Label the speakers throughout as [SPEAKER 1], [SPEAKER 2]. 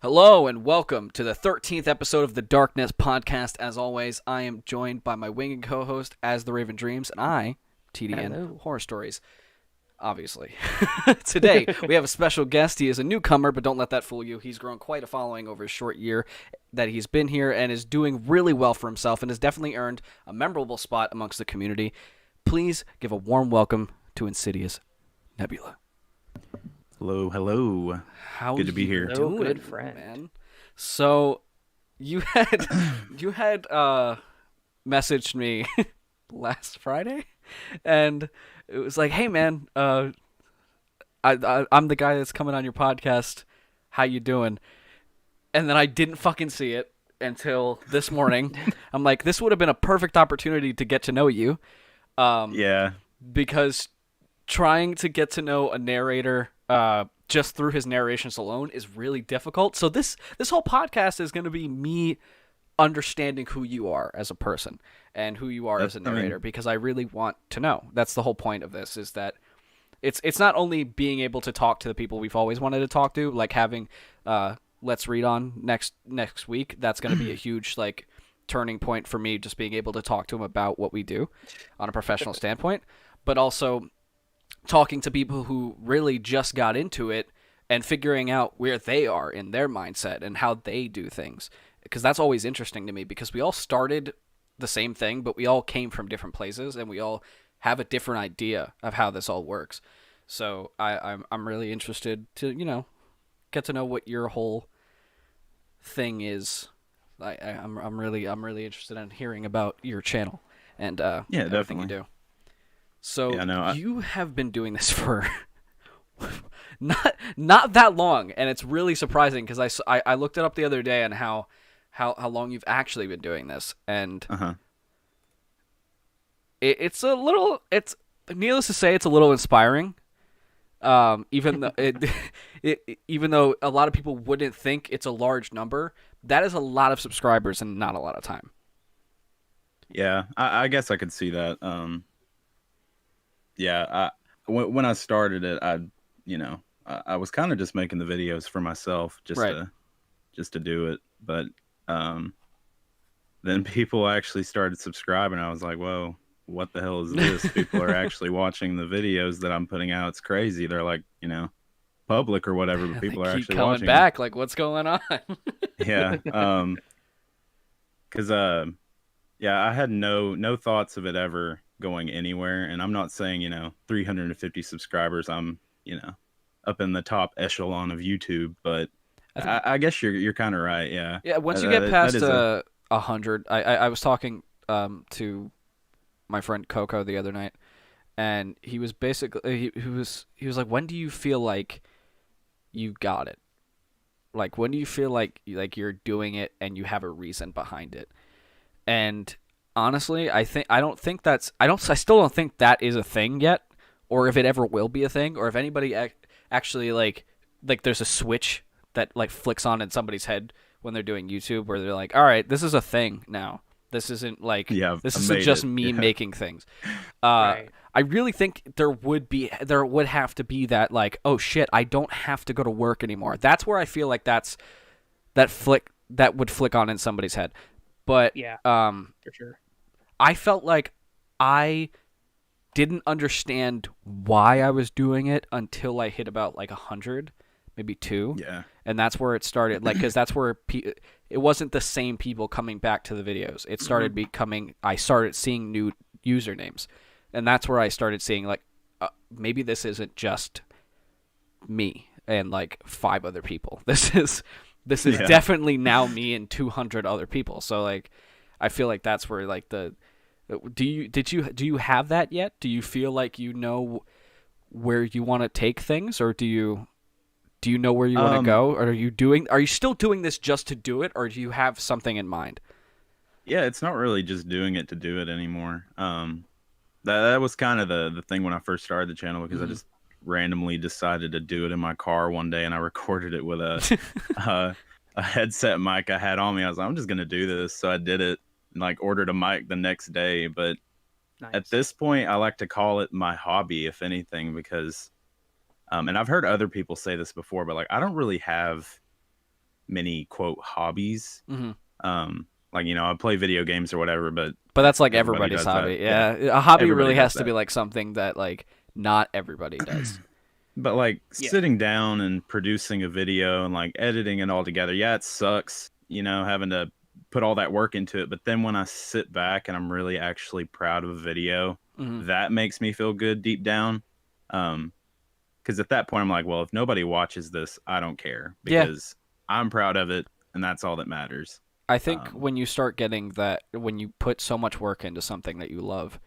[SPEAKER 1] Hello and welcome to the 13th episode of the TheDarkNest podcast. As always, I am joined by my winged co-host as the Raven Dreams, and I, TDN
[SPEAKER 2] Hello.
[SPEAKER 1] Horror Stories. Obviously. Today, we have a special guest. He is a newcomer, but don't let that fool you. He's grown quite a following over a short year that he's been here and is doing really well for himself and has definitely earned a memorable spot amongst the community. Please give a warm welcome to Insidious, Nebula.
[SPEAKER 3] Hello, hello.
[SPEAKER 1] How
[SPEAKER 3] Good to be here.
[SPEAKER 1] doing,
[SPEAKER 2] Hello, good friend.
[SPEAKER 1] man? So, you had messaged me last Friday, and it was like, "Hey, man, I'm the guy that's coming on your podcast. How you doing?" And then I didn't fucking see it until this morning. I'm like, this would have been a perfect opportunity to get to know you,
[SPEAKER 3] Yeah,
[SPEAKER 1] because trying to get to know a narrator just through his narrations alone is really difficult. So this whole podcast is going to be me understanding who you are as a person and who you are as a narrator, because I really want to know. That's the whole point of this, is that it's not only being able to talk to the people we've always wanted to talk to, like having Let's Read on next week. That's going to be a huge like turning point for me, just being able to talk to him about what we do on a professional standpoint, but also talking to people who really just got into it and figuring out where they are in their mindset and how they do things. Because that's always interesting to me, because we all started the same thing, but we all came from different places and we all have a different idea of how this all works. So I'm really interested to, get to know what your whole thing is. I'm really interested in hearing about your channel and
[SPEAKER 3] yeah,
[SPEAKER 1] everything
[SPEAKER 3] definitely.
[SPEAKER 1] you do. So
[SPEAKER 3] Yeah, no,
[SPEAKER 1] you have been doing this for not that long, and it's really surprising because I looked it up the other day on how long you've actually been doing this, and
[SPEAKER 3] uh-huh.
[SPEAKER 1] it's needless to say, it's a little inspiring. Even though even though a lot of people wouldn't think it's a large number, that is a lot of subscribers and not a lot of time.
[SPEAKER 3] Yeah, I guess I could see that. Yeah, when I started it, I was kind of just making the videos for myself,
[SPEAKER 1] Right.
[SPEAKER 3] just to do it. But um, then people actually started subscribing. I was like, whoa, what the hell is this? People are actually watching the videos that I'm putting out. It's crazy. They're like, public or whatever, but
[SPEAKER 1] They
[SPEAKER 3] people are
[SPEAKER 1] keep
[SPEAKER 3] actually
[SPEAKER 1] coming
[SPEAKER 3] watching them.
[SPEAKER 1] back. Like, what's going on?
[SPEAKER 3] Yeah. Because yeah, I had no thoughts of it ever going anywhere, and I'm not saying 350 subscribers. I'm up in the top echelon of YouTube, but
[SPEAKER 1] I think
[SPEAKER 3] I guess you're kind of right. Yeah,
[SPEAKER 1] Yeah, once you get
[SPEAKER 3] that
[SPEAKER 1] past
[SPEAKER 3] is a
[SPEAKER 1] 100, I was talking to my friend Coco the other night, and he was basically he was like, when do you feel like you got it? Like, when do you feel like you're doing it and you have a reason behind it? And honestly, I still don't think that is a thing yet, or if it ever will be a thing, or if anybody actually like there's a switch that like flicks on in somebody's head when they're doing YouTube, where they're like, all right, this is a thing now. This isn't like
[SPEAKER 3] yeah.
[SPEAKER 1] this
[SPEAKER 3] I
[SPEAKER 1] isn't
[SPEAKER 3] made
[SPEAKER 1] just
[SPEAKER 3] it.
[SPEAKER 1] me
[SPEAKER 3] Yeah,
[SPEAKER 1] making things. Uh,
[SPEAKER 2] Right.
[SPEAKER 1] I really think there would have to be that, like, oh shit, I don't have to go to work anymore. That's where I feel like that would flick on in somebody's head. But
[SPEAKER 2] Yeah, for sure.
[SPEAKER 1] I felt like I didn't understand why I was doing it until I hit about like 100, maybe two,
[SPEAKER 3] yeah,
[SPEAKER 1] and that's where it started. Like, because that's where it wasn't the same people coming back to the videos. It started becoming. I started seeing new usernames, and that's where I started seeing like, maybe this isn't just me and like five other people. This is
[SPEAKER 3] yeah.
[SPEAKER 1] definitely now me and 200 other people. So like, I feel like that's where like the do you have that yet? Do you feel like you know where you want to take things, or do you know where you want to
[SPEAKER 3] Um,
[SPEAKER 1] go? Or are you still doing this just to do it, or do you have something in mind?
[SPEAKER 3] yeah. It's not really just doing it to do it anymore. That was kind of the thing when I first started the channel, because I
[SPEAKER 1] Mhm.
[SPEAKER 3] just randomly decided to do it in my car one day, and I recorded it with uh, a headset mic I had on me. I was like, I'm just gonna do this, so I did it, and like ordered a mic the next day. But at
[SPEAKER 2] Nice.
[SPEAKER 3] this point, I like to call it my hobby, if anything, because and I've heard other people say this before, but like I don't really have many quote hobbies.
[SPEAKER 1] Hmm.
[SPEAKER 3] Like, I play video games or whatever, but
[SPEAKER 1] But that's like
[SPEAKER 3] everybody
[SPEAKER 1] everybody's
[SPEAKER 3] does that.
[SPEAKER 1] hobby.
[SPEAKER 3] Yeah,
[SPEAKER 1] Yeah, a hobby
[SPEAKER 3] everybody
[SPEAKER 1] really
[SPEAKER 3] does
[SPEAKER 1] has to
[SPEAKER 3] that.
[SPEAKER 1] be like something that like not everybody does.
[SPEAKER 3] But like
[SPEAKER 2] Yeah.
[SPEAKER 3] sitting down and producing a video and like editing it all together, yeah, it sucks, having to put all that work into it. But then when I sit back and I'm really actually proud of a video,
[SPEAKER 1] Hmm.
[SPEAKER 3] that makes me feel good deep down. Because at that point, I'm like, well, if nobody watches this, I don't care
[SPEAKER 1] Yeah.
[SPEAKER 3] because I'm proud of it, and that's all that matters.
[SPEAKER 1] I think when you start getting that, when you put so much work into something that you love,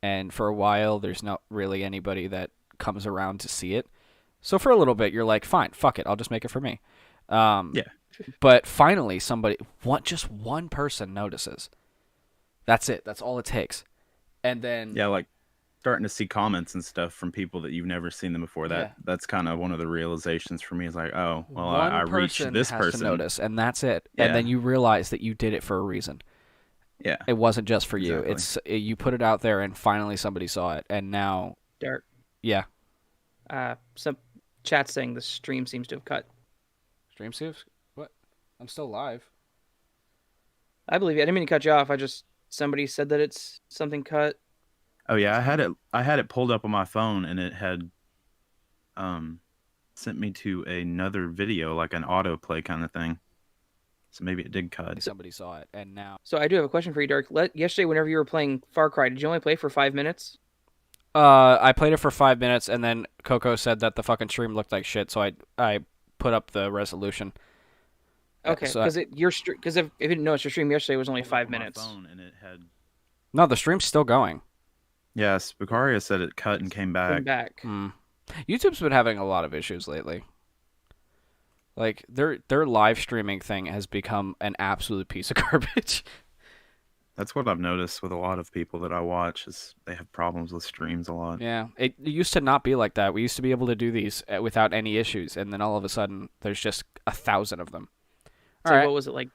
[SPEAKER 1] and for a while there's not really anybody that comes around to see it. So for a little bit, you're like, fine, fuck it, I'll just make it for me.
[SPEAKER 3] Yeah.
[SPEAKER 1] But finally, just one person notices. That's it. That's all it takes. And then
[SPEAKER 3] Yeah, like starting to see comments and stuff from people that you've never seen them before. That's kind of one of the realizations for me. Is like, oh, well, I reached this
[SPEAKER 1] has
[SPEAKER 3] person.
[SPEAKER 1] to notice, and that's it.
[SPEAKER 3] Yeah.
[SPEAKER 1] And then you realize that you did it for a reason.
[SPEAKER 3] Yeah,
[SPEAKER 1] It wasn't just for you.
[SPEAKER 3] exactly.
[SPEAKER 1] You put it out there, and finally somebody saw it, and now,
[SPEAKER 2] Dark.
[SPEAKER 1] yeah.
[SPEAKER 2] Some chat saying the stream seems to have cut.
[SPEAKER 1] Stream saves? What? I'm still live.
[SPEAKER 2] I believe you. I didn't mean to cut you off. Somebody said that it's something cut.
[SPEAKER 3] Oh yeah, I had it pulled up on my phone, and it had sent me to another video, like an autoplay kind of thing. So maybe it did cut.
[SPEAKER 1] Somebody saw it, and now.
[SPEAKER 2] So I do have a question for you, Dark. Yesterday, whenever you were playing Far Cry, did you only play for 5 minutes?
[SPEAKER 1] I played it for 5 minutes, and then Coco said that the fucking stream looked like shit, so I put up the resolution.
[SPEAKER 2] Okay,
[SPEAKER 1] So-
[SPEAKER 2] because if you didn't notice, your stream yesterday was only
[SPEAKER 3] Pulled
[SPEAKER 2] 5
[SPEAKER 3] up on my
[SPEAKER 2] minutes.
[SPEAKER 3] phone, and it had.
[SPEAKER 1] No, the stream's still going.
[SPEAKER 3] Yes, Vicaria said it cut and came back.
[SPEAKER 2] Came back.
[SPEAKER 1] YouTube's been having a lot of issues lately. Like their live streaming thing has become an absolute piece of garbage.
[SPEAKER 3] That's what I've noticed with a lot of people that I watch is they have problems with streams a lot.
[SPEAKER 1] Yeah, it used to not be like that. We used to be able to do these without any issues, and then all of a sudden, there's just 1,000 of them.
[SPEAKER 2] So what was it like?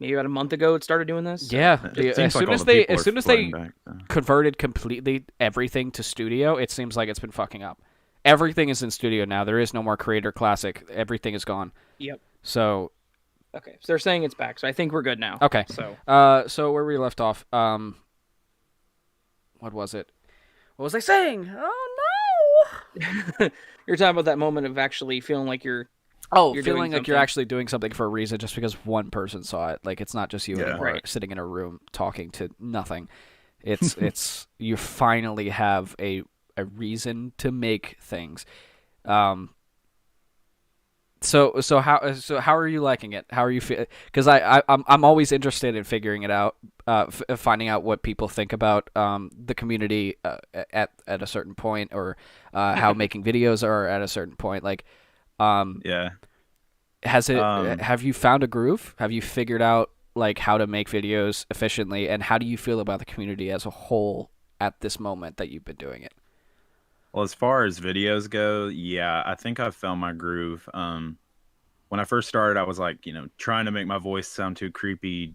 [SPEAKER 2] Maybe about a month ago, it started doing this.
[SPEAKER 1] Yeah,
[SPEAKER 3] It seems
[SPEAKER 1] as
[SPEAKER 3] like
[SPEAKER 1] soon
[SPEAKER 3] all
[SPEAKER 1] as
[SPEAKER 3] the
[SPEAKER 1] they
[SPEAKER 3] people are flooding back, though.
[SPEAKER 1] converted completely everything to studio, it seems like it's been fucking up. Everything is in studio now. There is no more Creator Classic. Everything is gone.
[SPEAKER 2] Yep.
[SPEAKER 1] So
[SPEAKER 2] Okay, so they're saying it's back. So I think we're good now.
[SPEAKER 1] okay.
[SPEAKER 2] So
[SPEAKER 1] So where we left off, what was it? What was I saying? Oh no!
[SPEAKER 2] you're talking about that moment of actually feeling like you're
[SPEAKER 1] Oh,
[SPEAKER 2] You're
[SPEAKER 1] feeling
[SPEAKER 2] doing
[SPEAKER 1] like you're
[SPEAKER 2] something.
[SPEAKER 1] actually doing something for a reason just because one person saw it. Like it's not just you
[SPEAKER 3] Yeah.
[SPEAKER 1] anymore
[SPEAKER 2] Right.
[SPEAKER 1] sitting in a room talking to nothing. It's you finally have a reason to make things. So how are you liking it? How are you feel? Because I'm always interested in figuring it out, finding out what people think about the community at a certain point, or how making videos are at a certain point. Like,
[SPEAKER 3] Yeah.
[SPEAKER 1] has it?
[SPEAKER 3] Um,
[SPEAKER 1] Have you found a groove? Have you figured out like how to make videos efficiently, and how do you feel about the community as a whole at this moment that you've been doing it?
[SPEAKER 3] Well, as far as videos go, yeah, I think I've found my groove. When I first started, I was like, trying to make my voice sound too creepy,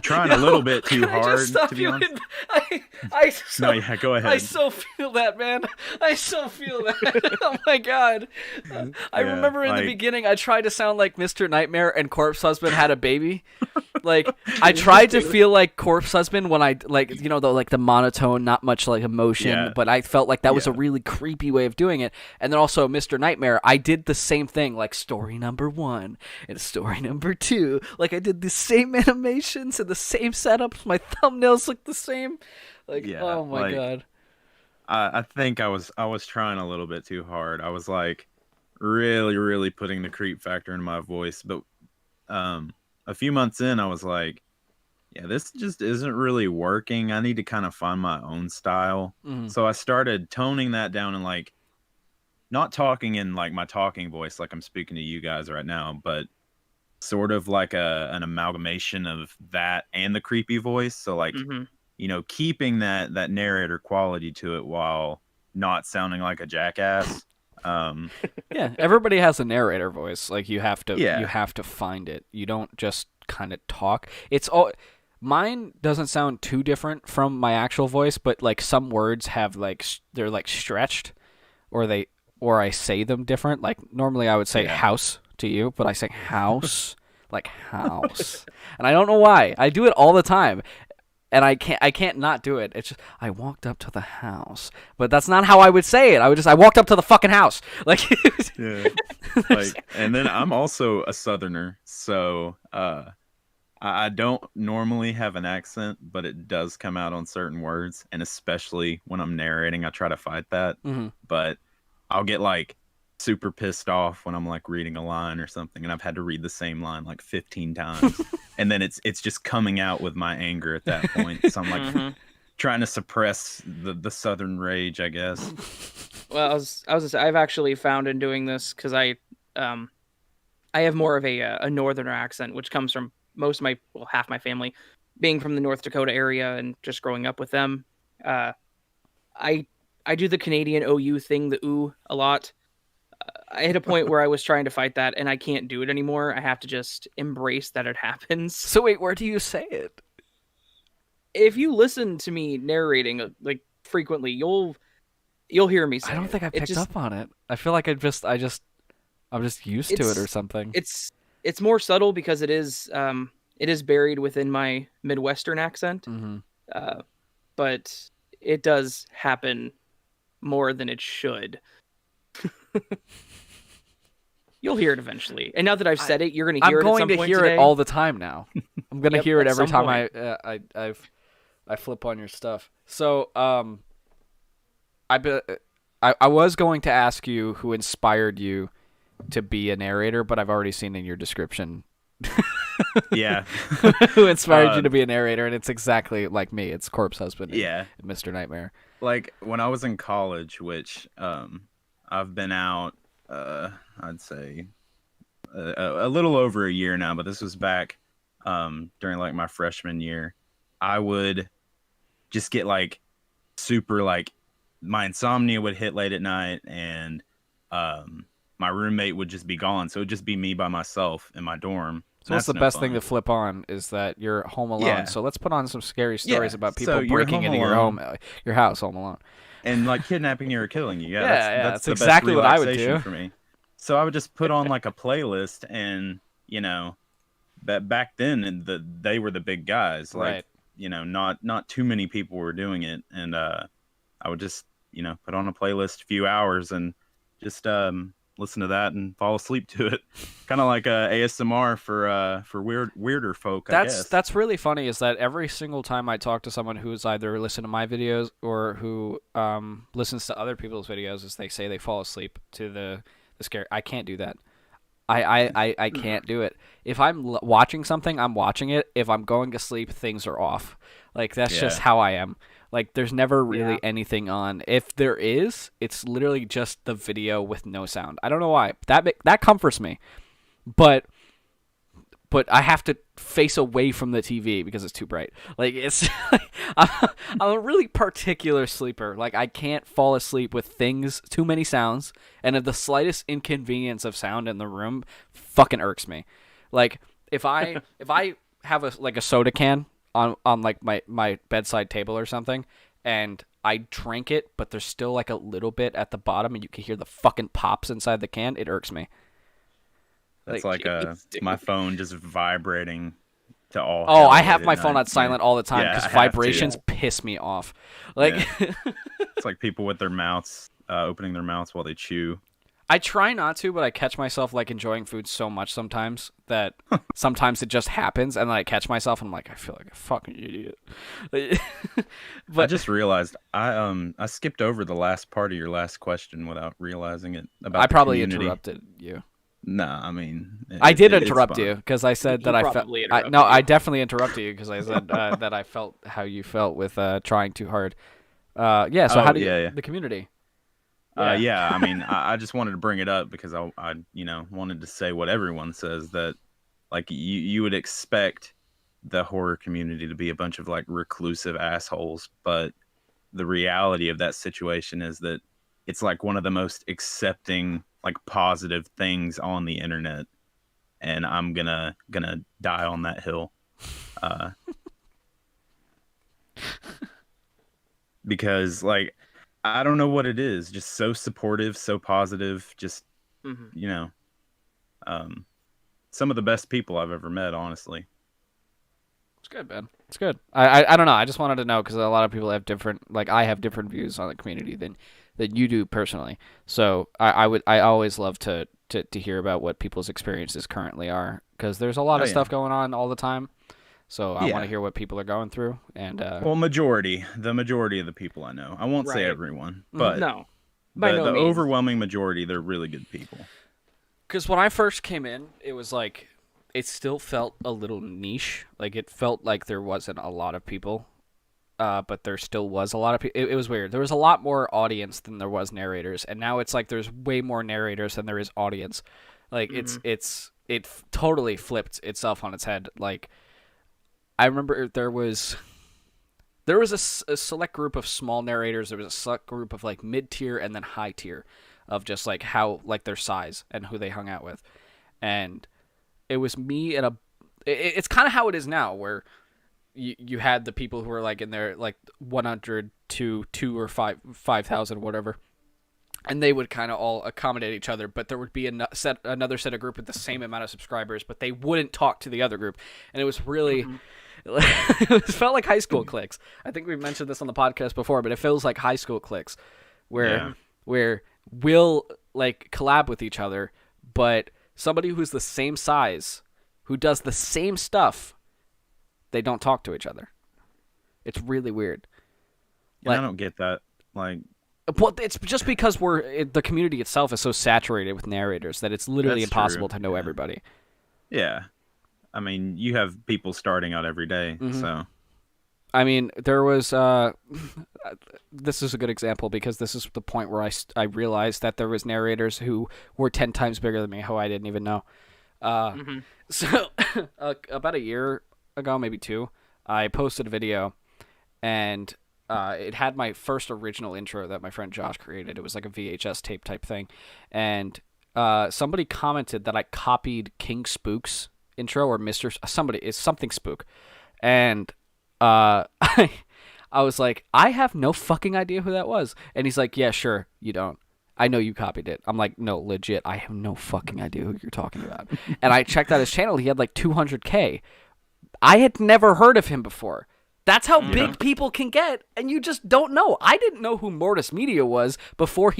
[SPEAKER 3] trying a little bit too
[SPEAKER 1] Can I
[SPEAKER 3] hard,
[SPEAKER 1] just stop
[SPEAKER 3] to be
[SPEAKER 1] you
[SPEAKER 3] honest.
[SPEAKER 1] I so,
[SPEAKER 3] No, yeah, go ahead.
[SPEAKER 1] I so feel that, man. I so feel that. Oh my god. I
[SPEAKER 3] Yeah,
[SPEAKER 1] remember in the
[SPEAKER 3] like-
[SPEAKER 1] beginning, I tried to sound like Mr. Nightmare and Corpse Husband had a baby. Like I tried to feel like Corpse Husband when I the monotone, not much like emotion,
[SPEAKER 3] Yeah.
[SPEAKER 1] but I felt like that was a
[SPEAKER 3] Yeah.
[SPEAKER 1] really creepy way of doing it. And then also Mr. Nightmare, I did the same thing, like story number 1 and story number 2. Like I did the same animations and the same setups. My thumbnails look the same. Like
[SPEAKER 3] Yeah,
[SPEAKER 1] oh my
[SPEAKER 3] like-
[SPEAKER 1] god.
[SPEAKER 3] I think I was trying a little bit too hard. I was like really, really putting the creep factor in my voice. But a few months in, I was like, yeah, this just isn't really working. I need to kind of find my own style.
[SPEAKER 1] Mhm.
[SPEAKER 3] So I started toning that down and like not talking in like my talking voice like I'm speaking to you guys right now, but sort of like an amalgamation of that and the creepy voice. So like,
[SPEAKER 2] Mhm.
[SPEAKER 3] keeping that narrator quality to it while not sounding like a jackass.
[SPEAKER 1] Yeah, everybody has a narrator voice. Like you have to
[SPEAKER 3] Yeah.
[SPEAKER 1] you have to find it. You don't just kind of talk. It's all mine doesn't sound too different from my actual voice, but like some words have like they're like stretched or I say them different. Like normally I would say
[SPEAKER 3] Yeah.
[SPEAKER 1] house to you, but I say house like house. And I don't know why. I do it all the time. And I can't not do it. It's just I walked up to the house. But that's not how I would say it. I walked up to the fucking house. Like
[SPEAKER 3] Yeah. Like, and then I'm also a Southerner, so I don't normally have an accent, but it does come out on certain words, and especially when I'm narrating, I try to fight that.
[SPEAKER 1] Mhm.
[SPEAKER 3] But I'll get like super pissed off when I'm like reading a line or something, and I've had to read the same line like 15 times, and then it's just coming out with my anger at that point. So I'm like trying to suppress the Southern rage, I guess.
[SPEAKER 2] Well, I've actually found in doing this because I have more of a northerner accent, which comes from half my family being from the North Dakota area and just growing up with them. I do the Canadian OU thing, the ooh, a lot. I hit a point where I was trying to fight that, and I can't do it anymore. I have to just embrace that it happens.
[SPEAKER 1] So wait, where do you say it?
[SPEAKER 2] If you listen to me narrating like frequently, you'll hear me say
[SPEAKER 1] I don't
[SPEAKER 2] it.
[SPEAKER 1] think I picked up on it. I feel like I'm just used to it or something.
[SPEAKER 2] It's more subtle because it is buried within my Midwestern accent. But it does happen more than it should. You'll hear it eventually. And now that I've said it, you're going to hear it at some point
[SPEAKER 1] I'm going to hear
[SPEAKER 2] today.
[SPEAKER 1] it all the time now. I'm going to hear it
[SPEAKER 2] at
[SPEAKER 1] every
[SPEAKER 2] some
[SPEAKER 1] time
[SPEAKER 2] point.
[SPEAKER 1] I flip on your stuff. So, I was going to ask you who inspired you to be a narrator, but I've already seen in your description
[SPEAKER 3] Yeah.
[SPEAKER 1] who inspired you to be a narrator, and it's exactly like me. It's Corpse Husband
[SPEAKER 3] Yeah.
[SPEAKER 1] and Mr. Nightmare.
[SPEAKER 3] Like when I was in college, which I've been out, I'd say a little over a year now, but this was back during like my freshman year. I would just get like super like my insomnia would hit late at night, and my roommate would just be gone, so it would just be me by myself in my dorm.
[SPEAKER 1] So what's the best thing to flip on is that you're home alone.
[SPEAKER 3] Yeah.
[SPEAKER 1] So let's put on some scary stories about people
[SPEAKER 3] so you're
[SPEAKER 1] breaking
[SPEAKER 3] home
[SPEAKER 1] into
[SPEAKER 3] alone.
[SPEAKER 1] your house home alone.
[SPEAKER 3] And like kidnapping you or killing you.
[SPEAKER 1] That's
[SPEAKER 3] the
[SPEAKER 1] exactly
[SPEAKER 3] best
[SPEAKER 1] what I would
[SPEAKER 3] relaxation
[SPEAKER 1] do.
[SPEAKER 3] for me. So I would just put on like a playlist, and that back then they were the big guys. Like
[SPEAKER 1] Right.
[SPEAKER 3] not too many people were doing it, and I would just put on a playlist a few hours and just listen to that and fall asleep to it. Kind of like ASMR for weirder folk. I guess.
[SPEAKER 1] That's really funny. Is that every single time I talk to someone who's either listened to my videos or who listens to other people's videos, is they say they fall asleep to the scare. I can't do that. I can't do it. If I'm watching something, I'm watching it. If I'm going to sleep, things are off. Like that's just how I am. Like there's never really anything on. If there is, it's literally just the video with no sound. I don't know why. That comforts me. But I have to face away from the TV because it's too bright. Like it's I'm a really particular sleeper. Like I can't fall asleep with too many sounds, and if the slightest inconvenience of sound in the room fucking irks me. Like if I have a soda can on like my bedside table or something, and I drank it, but there's still like a little bit at the bottom, and you can hear the fucking pops inside the can. It irks me.
[SPEAKER 3] That's like my phone just vibrating to all.
[SPEAKER 1] Oh, I have my phone on silent all the time because
[SPEAKER 3] I have to,
[SPEAKER 1] vibrations piss me off. Like
[SPEAKER 3] it's like people with their mouths opening their mouths while they chew.
[SPEAKER 1] I try not to, but I catch myself like enjoying food so much sometimes that sometimes it just happens, and then I catch myself and I'm like, I feel like a fucking idiot.
[SPEAKER 3] But I just realized I skipped over the last part of your last question without realizing it. About
[SPEAKER 1] I probably
[SPEAKER 3] community.
[SPEAKER 1] interrupted you.
[SPEAKER 3] No, I mean
[SPEAKER 1] I did interrupt you because I said that I felt.
[SPEAKER 2] No,
[SPEAKER 1] I definitely interrupted you because I said that I felt how you felt with trying too hard. Yeah. So how do you the community?
[SPEAKER 3] Yeah, I mean, I just wanted to bring it up because I wanted to say what everyone says, that like you would expect the horror community to be a bunch of like reclusive assholes, but the reality of that situation is that it's like one of the most accepting, like positive things on the internet, and I'm gonna die on that hill, because like I don't know what it is, just so supportive, so positive, just some of the best people I've ever met, honestly.
[SPEAKER 1] It's good, man. It's good. I don't know. I just wanted to know because a lot of people have different, like I have different views on the community than you do personally. So I always love to hear about what people's experiences currently are because there's a lot of stuff going on all the time. So I want to hear what people are going through. And
[SPEAKER 3] well, the majority of the people I know. I won't say everyone, but
[SPEAKER 2] no, by no
[SPEAKER 3] the
[SPEAKER 2] means.
[SPEAKER 3] overwhelming majority, they're really good people.
[SPEAKER 1] Because when I first came in, it was like it still felt a little niche. Like it felt like there wasn't a lot of people, but there still was a lot of people. It was weird. There was a lot more audience than there was narrators, and now it's like there's way more narrators than there is audience. Like it totally flipped itself on its head. Like I remember there was a select group of small narrators. There was a select group of like mid tier and then high tier, of just like how like their size and who they hung out with, and it was me and it's kind of how it is now, where you had the people who were like in their like 100 to 2 or 5,000 whatever, and they would kind of all accommodate each other, but there would be another set of group with the same amount of subscribers, but they wouldn't talk to the other group, and it was really it felt like high school cliques. I think we mentioned this on the podcast before, but it feels like high school cliques where we'll like collab with each other, but somebody who's the same size, who does the same stuff, they don't talk to each other. It's really weird.
[SPEAKER 3] I don't get that. Like,
[SPEAKER 1] well, it's just because the community itself is so saturated with narrators that it's literally impossible to know everybody.
[SPEAKER 3] Yeah. I mean, you have people starting out every day, so.
[SPEAKER 1] I mean, there was this is a good example because this is the point where I realized that there was narrators who were 10 times bigger than me, who I didn't even know. So about a year ago, maybe 2, I posted a video, and it had my first original intro that my friend Josh created. It was like a VHS tape type thing, and somebody commented that I copied King Spook's intro, or something Spook, and I was like, I have no fucking idea who that was. And he's like, yeah, sure, you don't. I know you copied it. I'm like, no, legit, I have no fucking idea who you're talking about. And I checked out his channel. He had like 200K. I had never heard of him before. That's how big people can get, and you just don't know. I didn't know who Mortis Media was before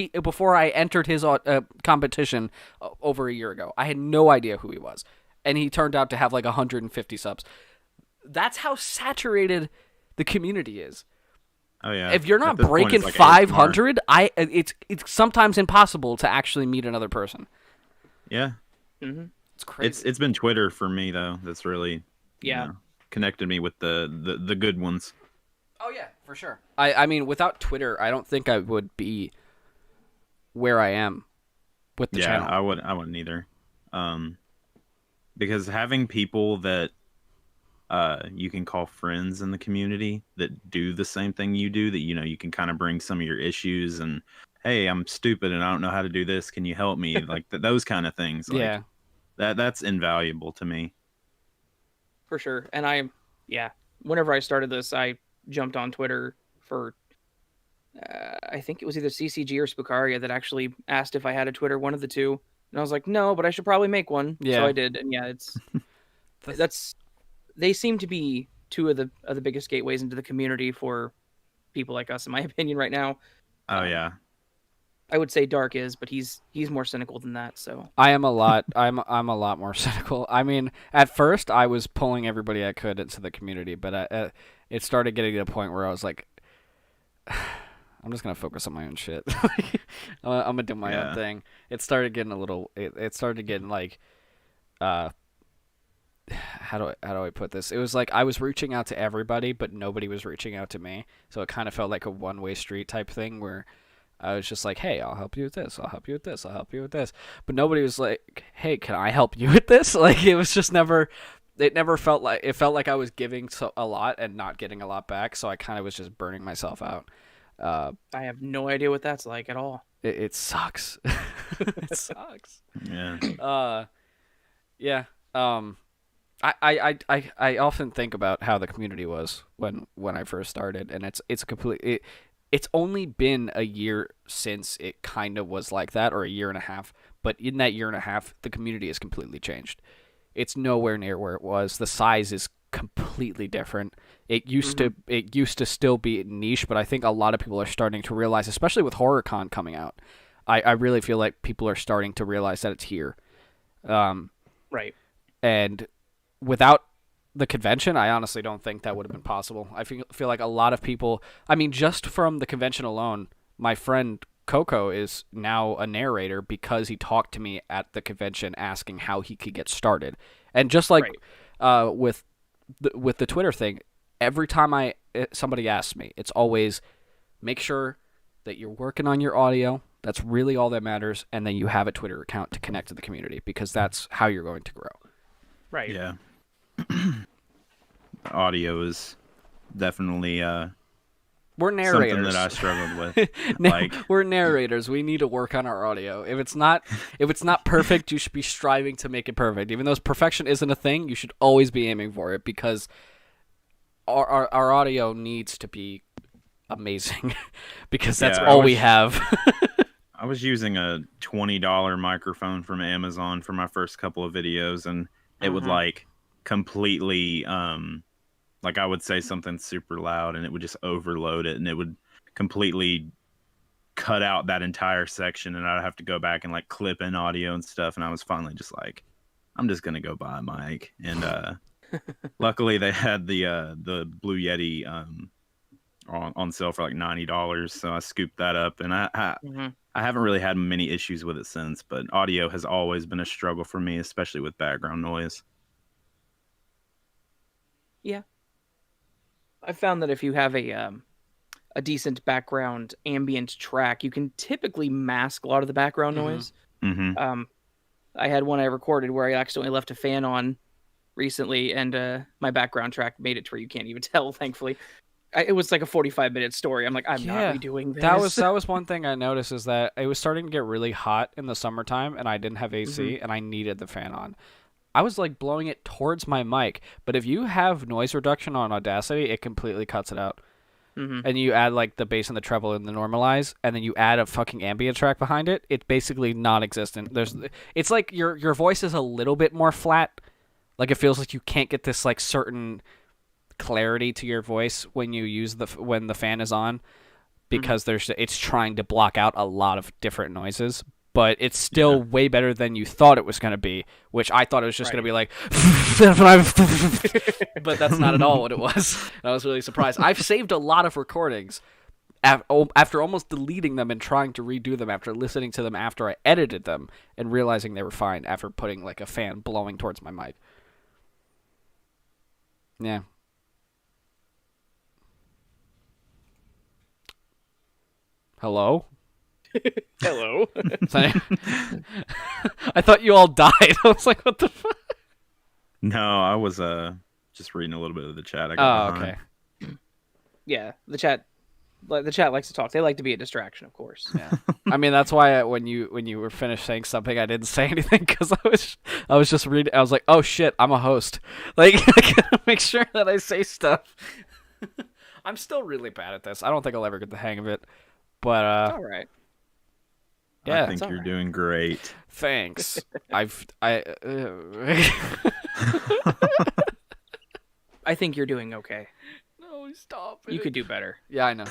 [SPEAKER 1] I entered his competition over a year ago. I had no idea who he was. And he turned out to have like 150 subs. That's how saturated the community is.
[SPEAKER 3] Oh yeah.
[SPEAKER 1] If you're not breaking 500, it's sometimes impossible to actually meet another person.
[SPEAKER 3] Yeah.
[SPEAKER 1] It's crazy.
[SPEAKER 3] It's been Twitter for me though. That's really connected me with the good ones.
[SPEAKER 1] Oh yeah, for sure. I mean, without Twitter, I don't think I would be where I am with the channel.
[SPEAKER 3] I wouldn't either. Because having people that you can call friends in the community that do the same thing you do, that you can kind of bring some of your issues and, hey, I'm stupid and I don't know how to do this, can you help me? Like those kind of things. Like, that's invaluable to me.
[SPEAKER 2] For sure. And whenever I started this, I jumped on Twitter for I think it was either CCG or Spookaria that actually asked if I had a Twitter, one of the two. And I was like, no, but I should probably make one.
[SPEAKER 1] Yeah.
[SPEAKER 2] So I did. And it's they seem to be two of the biggest gateways into the community for people like us, in my opinion, right now.
[SPEAKER 3] Oh yeah.
[SPEAKER 2] I would say Dark is, but he's more cynical than that. So
[SPEAKER 1] I am a lot. I'm a lot more cynical. I mean, at first I was pulling everybody I could into the community, but it started getting to a point where I was like, I'm just gonna focus on my own shit. I'm gonna do my own thing. It started getting a little. It started getting like, how do I put this? It was like I was reaching out to everybody, but nobody was reaching out to me. So it kind of felt like a one-way street type thing where I was just like, hey, I'll help you with this. I'll help you with this. I'll help you with this. But nobody was like, hey, can I help you with this? Like it was just never. It never felt like I was giving a lot and not getting a lot back. So I kind of was just burning myself out.
[SPEAKER 2] I have no idea what that's like at all.
[SPEAKER 1] It sucks. It sucks.
[SPEAKER 3] Yeah.
[SPEAKER 1] Yeah. I often think about how the community was when I first started, and it's only been a year since it kind of was like that, or a year and a half. But in that year and a half, the community has completely changed. It's nowhere near where it was. The size is completely different. It used to still be niche, but I think a lot of people are starting to realize, especially with HorrorCon coming out. I really feel like people are starting to realize that it's here.
[SPEAKER 2] Right.
[SPEAKER 1] And without the convention, I honestly don't think that would have been possible. I feel like a lot of people, I mean, just from the convention alone, my friend Coco is now a narrator because he talked to me at the convention asking how he could get started. And just like with the Twitter thing, every time somebody asks me, it's always make sure that you're working on your audio. That's really all that matters. And then you have a Twitter account to connect to the community because that's how you're going to grow.
[SPEAKER 2] Right.
[SPEAKER 3] Yeah. Audio is definitely
[SPEAKER 1] we're narrators.
[SPEAKER 3] something that I struggled with.
[SPEAKER 1] We're narrators. We need to work on our audio. If it's not perfect, you should be striving to make it perfect. Even though perfection isn't a thing, you should always be aiming for it because our audio needs to be amazing because that's all we have.
[SPEAKER 3] I was using a $20 microphone from Amazon for my first couple of videos, and it would completely I would say something super loud and it would just overload it, and it would completely cut out that entire section, and I'd have to go back and clip in audio and stuff. And I was finally just like, I'm just gonna go buy a mic. And luckily they had the Blue Yeti on sale for $90, so I scooped that up, and I haven't really had many issues with it since. But audio has always been a struggle for me, especially with background noise.
[SPEAKER 2] Yeah, I found that if you have a decent background ambient track, you can typically mask a lot of the background noise. I had one I recorded where I accidentally left a fan on recently, and my background track made it to where you can't even tell, thankfully. It was like a 45-minute story. I'm like, I'm not redoing this.
[SPEAKER 1] That was one thing I noticed, is that it was starting to get really hot in the summertime, and I didn't have AC, and I needed the fan on. I was blowing it towards my mic, but if you have noise reduction on Audacity, it completely cuts it out. And you add the bass and the treble and the normalize, and then you add a fucking ambient track behind it, it's basically non-existent. It's like your voice is a little bit more flat. It feels like you can't get this certain clarity to your voice when you use when the fan is on, because it's trying to block out a lot of different noises. But it's still way better than you thought it was going to be, which I thought it was just going to be but that's not at all what it was. And I was really surprised. I've saved a lot of recordings after almost deleting them and trying to redo them after listening to them after I edited them and realizing they were fine after putting a fan blowing towards my mic. Yeah. Hello?
[SPEAKER 2] Hello.
[SPEAKER 1] I thought you all died. I was like, what the fuck?
[SPEAKER 3] No, I was just reading a little bit of the chat. Okay.
[SPEAKER 2] Yeah, the chat likes to talk. They like to be a distraction, of course.
[SPEAKER 1] Yeah. I mean, that's why when you were finished saying something, I didn't say anything, because I was just reading. I was like, oh shit, I'm a host. I gotta make sure that I say stuff. I'm still really bad at this. I don't think I'll ever get the hang of it. But
[SPEAKER 2] all right.
[SPEAKER 3] Yeah, I think you're doing great.
[SPEAKER 1] Thanks. I
[SPEAKER 2] think you're doing okay.
[SPEAKER 1] No, stop it.
[SPEAKER 2] You could do better.
[SPEAKER 1] Yeah, I know.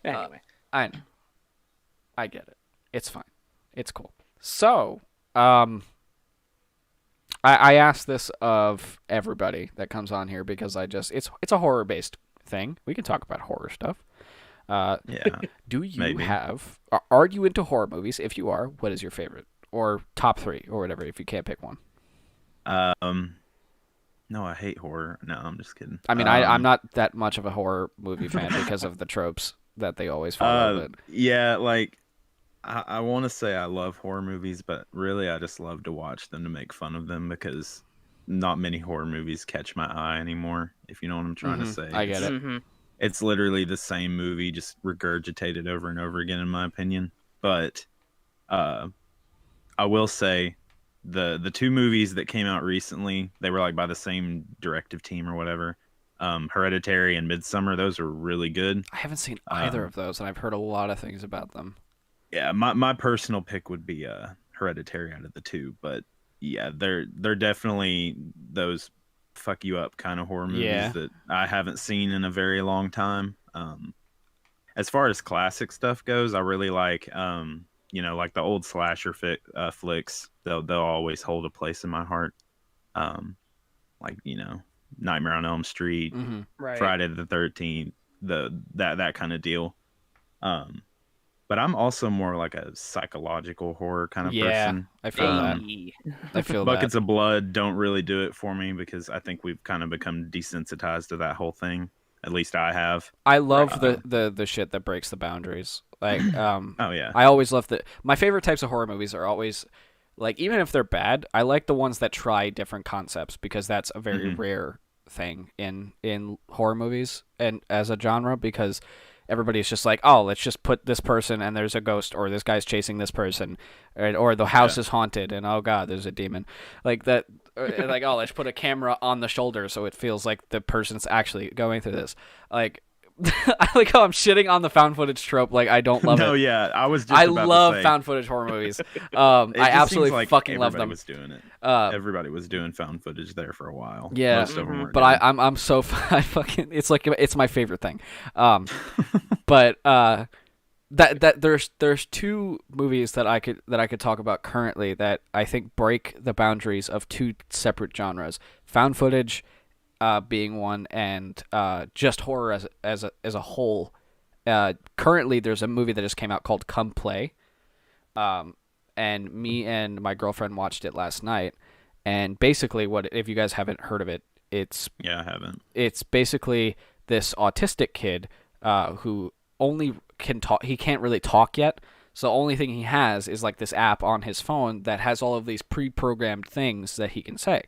[SPEAKER 2] Anyway.
[SPEAKER 1] I know. I get it. It's fine. It's cool. So, I asked this of everybody that comes on here because it's a horror-based thing. We can talk about horror stuff.
[SPEAKER 3] Yeah.
[SPEAKER 1] Do you
[SPEAKER 3] maybe.
[SPEAKER 1] Are you into horror movies? If you are, what is your favorite? Or top 3 or whatever, if you can't pick one.
[SPEAKER 3] No, I hate horror. No, I'm just kidding.
[SPEAKER 1] I mean, I'm not that much of a horror movie fan because of the tropes that they always follow.
[SPEAKER 3] Yeah, I want to say I love horror movies, but really I just love to watch them to make fun of them, because not many horror movies catch my eye anymore, if you know what I'm trying to say.
[SPEAKER 1] I get it.
[SPEAKER 3] It's literally the same movie, just regurgitated over and over again, in my opinion. But I will say the 2 movies that came out recently, they were by the same directive team or whatever. Hereditary and Midsummer, those are really good.
[SPEAKER 1] I haven't seen either of those, and I've heard a lot of things about them.
[SPEAKER 3] Yeah, my personal pick would be Hereditary out of the 2, but yeah, they're definitely those fuck you up kind of horror movies
[SPEAKER 1] Yeah.
[SPEAKER 3] that I haven't seen in a very long time. As far as classic stuff goes, I really like like the old slasher flicks. They'll always hold a place in my heart. Um, like Nightmare on Elm Street,
[SPEAKER 1] Mm-hmm.
[SPEAKER 2] Right.
[SPEAKER 3] Friday the 13th, that kind of deal. Um, but I'm also more like a psychological horror kind of
[SPEAKER 1] Yeah,
[SPEAKER 3] person.
[SPEAKER 1] I feel that.
[SPEAKER 2] Hey.
[SPEAKER 1] I feel that.
[SPEAKER 3] Buckets of Blood don't really do it for me because I think we've kind of become desensitized to that whole thing. At least I have.
[SPEAKER 1] I love
[SPEAKER 3] Right.
[SPEAKER 1] the shit that breaks the boundaries. Like,
[SPEAKER 3] Oh yeah.
[SPEAKER 1] I always love my favorite types of horror movies are always like, even if they're bad, I like the ones that try different concepts because that's a very
[SPEAKER 3] Mhm.
[SPEAKER 1] rare thing in horror movies and as a genre, because everybody's just like, oh, let's just put this person and there's a ghost, or this guy's chasing this person, or the house
[SPEAKER 3] Yeah.
[SPEAKER 1] is haunted and oh god, there's a demon, like that. Like, oh, let's put a camera on the shoulder so it feels like the person's actually going through this. Like, I like how I'm shitting on the found footage trope. Like, I don't love
[SPEAKER 3] No,
[SPEAKER 1] it.
[SPEAKER 3] yeah. I was just
[SPEAKER 1] I
[SPEAKER 3] about
[SPEAKER 1] love
[SPEAKER 3] to say,
[SPEAKER 1] found footage horror movies.
[SPEAKER 3] it
[SPEAKER 1] I
[SPEAKER 3] just
[SPEAKER 1] absolutely
[SPEAKER 3] seems like
[SPEAKER 1] fucking love
[SPEAKER 3] everybody
[SPEAKER 1] them.
[SPEAKER 3] was doing it.
[SPEAKER 1] Uh,
[SPEAKER 3] Everybody was doing found footage there for a while.
[SPEAKER 1] Yeah.
[SPEAKER 3] Most of them were.
[SPEAKER 1] but I'm so I fucking, it's like, it's my favorite thing. But that there's two movies that I could talk about currently that I think break the boundaries of two separate genres. Found footage being one, and just horror as a whole. Currently there's a movie that just came out called Come Play. And me and my girlfriend watched it last night, and basically, what if you guys haven't heard of it,
[SPEAKER 3] Yeah, I haven't.
[SPEAKER 1] it's basically this autistic kid who only can talk. He can't really talk yet, so the only thing he has is like this app on his phone that has all of these pre-programmed things that he can say,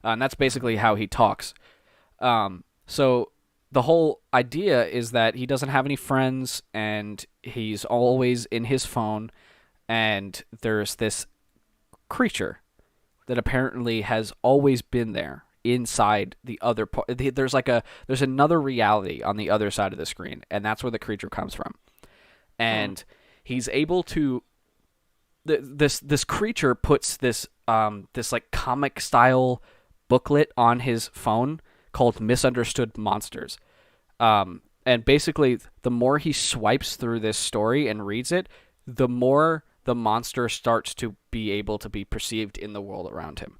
[SPEAKER 1] and that's basically how he talks. So the whole idea is that he doesn't have any friends, and he's always in his phone, and there's this creature that apparently has always been there inside the other part. There's another reality on the other side of the screen, and that's where the creature comes from. And he's able to this creature puts this like comic style booklet on his phone called Misunderstood Monsters. And basically, the more he swipes through this story and reads it, the more the monster starts to be able to be perceived in the world around him.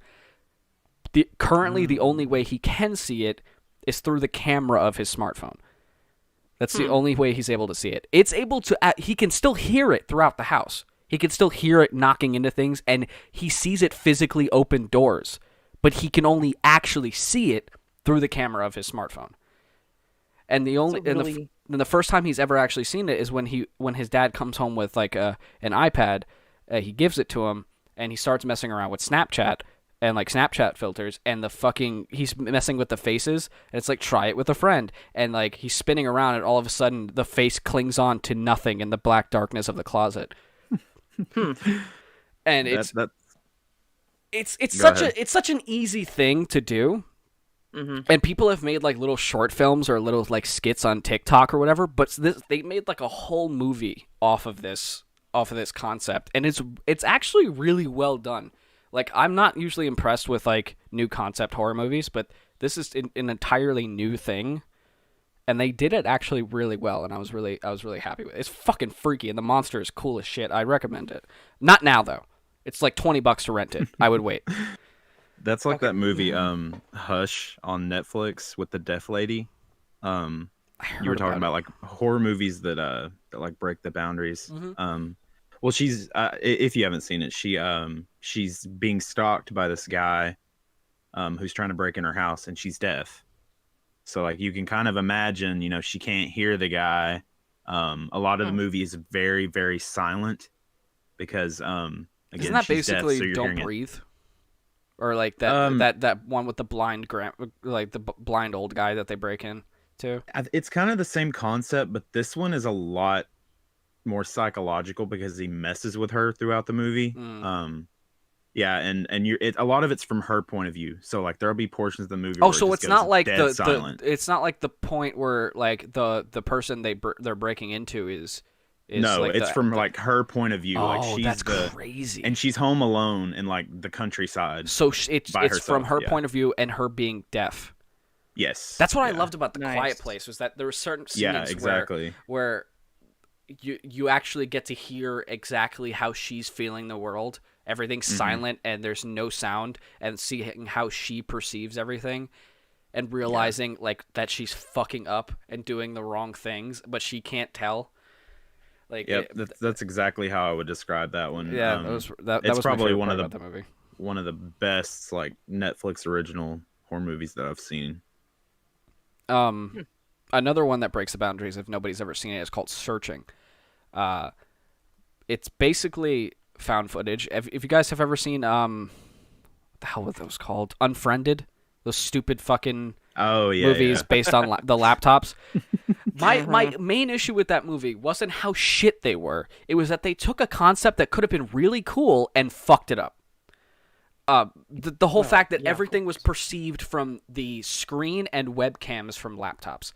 [SPEAKER 1] Currently, the only way he can see it is through the camera of his smartphone. That's the only way he's able to see it. It's able to. He can still hear it throughout the house. He can still hear it knocking into things, and he sees it physically open doors. But he can only actually see it through the camera of his smartphone. And the first time he's ever actually seen it is when his dad comes home with like an iPad. He gives it to him, and he starts messing around with Snapchat and like Snapchat filters, and he's messing with the faces, and it's like, try it with a friend, and like he's spinning around, and all of a sudden the face clings on to nothing in the black darkness of the closet. And it's such an easy thing to do.
[SPEAKER 2] Mm-hmm.
[SPEAKER 1] And people have made like little short films or little like skits on TikTok or whatever, but they made like a whole movie off of this concept, and it's actually really well done. Like, I'm not usually impressed with like new concept horror movies, but this is an entirely new thing, and they did it actually really well, and I was really happy with it. It's fucking freaky, and the monster is cool as shit. I recommend it. Not now though. It's like $20 to rent it. I would wait.
[SPEAKER 3] That's like that movie Hush on Netflix with the deaf lady. You were talking about like horror movies that like break the boundaries.
[SPEAKER 1] Mm-hmm.
[SPEAKER 3] Well, she's if you haven't seen it, she's being stalked by this guy who's trying to break in her house, and she's deaf. So like you can kind of imagine, she can't hear the guy. A lot of the movie is very, very silent because again,
[SPEAKER 1] isn't that
[SPEAKER 3] she's
[SPEAKER 1] basically
[SPEAKER 3] deaf, so you're
[SPEAKER 1] Don't
[SPEAKER 3] hearing
[SPEAKER 1] Breathe? Or like that one with the blind blind old guy that they break in to.
[SPEAKER 3] It's kind of the same concept, but this one is a lot more psychological because he messes with her throughout the movie. Yeah, and a lot of it's from her point of view. So like there'll be portions of the movie.
[SPEAKER 1] Oh,
[SPEAKER 3] where
[SPEAKER 1] so
[SPEAKER 3] it
[SPEAKER 1] it's
[SPEAKER 3] just
[SPEAKER 1] not
[SPEAKER 3] goes
[SPEAKER 1] like
[SPEAKER 3] dead silent.
[SPEAKER 1] it's not like the point where like the person they're breaking into is Is
[SPEAKER 3] No,
[SPEAKER 1] like
[SPEAKER 3] it's from like her point of view. Like
[SPEAKER 1] oh,
[SPEAKER 3] she's
[SPEAKER 1] that's
[SPEAKER 3] the
[SPEAKER 1] crazy.
[SPEAKER 3] and she's home alone in like the countryside
[SPEAKER 1] So
[SPEAKER 3] by
[SPEAKER 1] it's from
[SPEAKER 3] herself.
[SPEAKER 1] her
[SPEAKER 3] Yeah.
[SPEAKER 1] point of view and her being deaf.
[SPEAKER 3] Yes.
[SPEAKER 1] That's what I
[SPEAKER 3] Yeah.
[SPEAKER 1] loved about The
[SPEAKER 2] Nice.
[SPEAKER 1] Quiet Place was that there were certain
[SPEAKER 3] Yeah,
[SPEAKER 1] scenes
[SPEAKER 3] exactly.
[SPEAKER 1] where you actually get to hear exactly how she's feeling the world. Everything's silent and there's no sound, and seeing how she perceives everything and realizing like that she's fucking up and doing the wrong things, but she can't tell. Like
[SPEAKER 3] Yep, that's exactly how I would describe that one.
[SPEAKER 1] yeah, that
[SPEAKER 3] It's
[SPEAKER 1] was my
[SPEAKER 3] probably
[SPEAKER 1] favorite
[SPEAKER 3] one
[SPEAKER 1] part
[SPEAKER 3] of
[SPEAKER 1] about the movie.
[SPEAKER 3] one of the best like Netflix original horror movies that I've seen.
[SPEAKER 1] Another one that breaks the boundaries if nobody's ever seen it is called Searching. It's basically found footage. If you guys have ever seen what the hell were those called? Unfriended, those stupid fucking
[SPEAKER 3] Oh yeah,
[SPEAKER 1] movies
[SPEAKER 3] yeah.
[SPEAKER 1] based on the laptops. My main issue with that movie wasn't how shit they were. It was that they took a concept that could have been really cool and fucked it up. The whole fact that everything was perceived from the screen and webcams from laptops.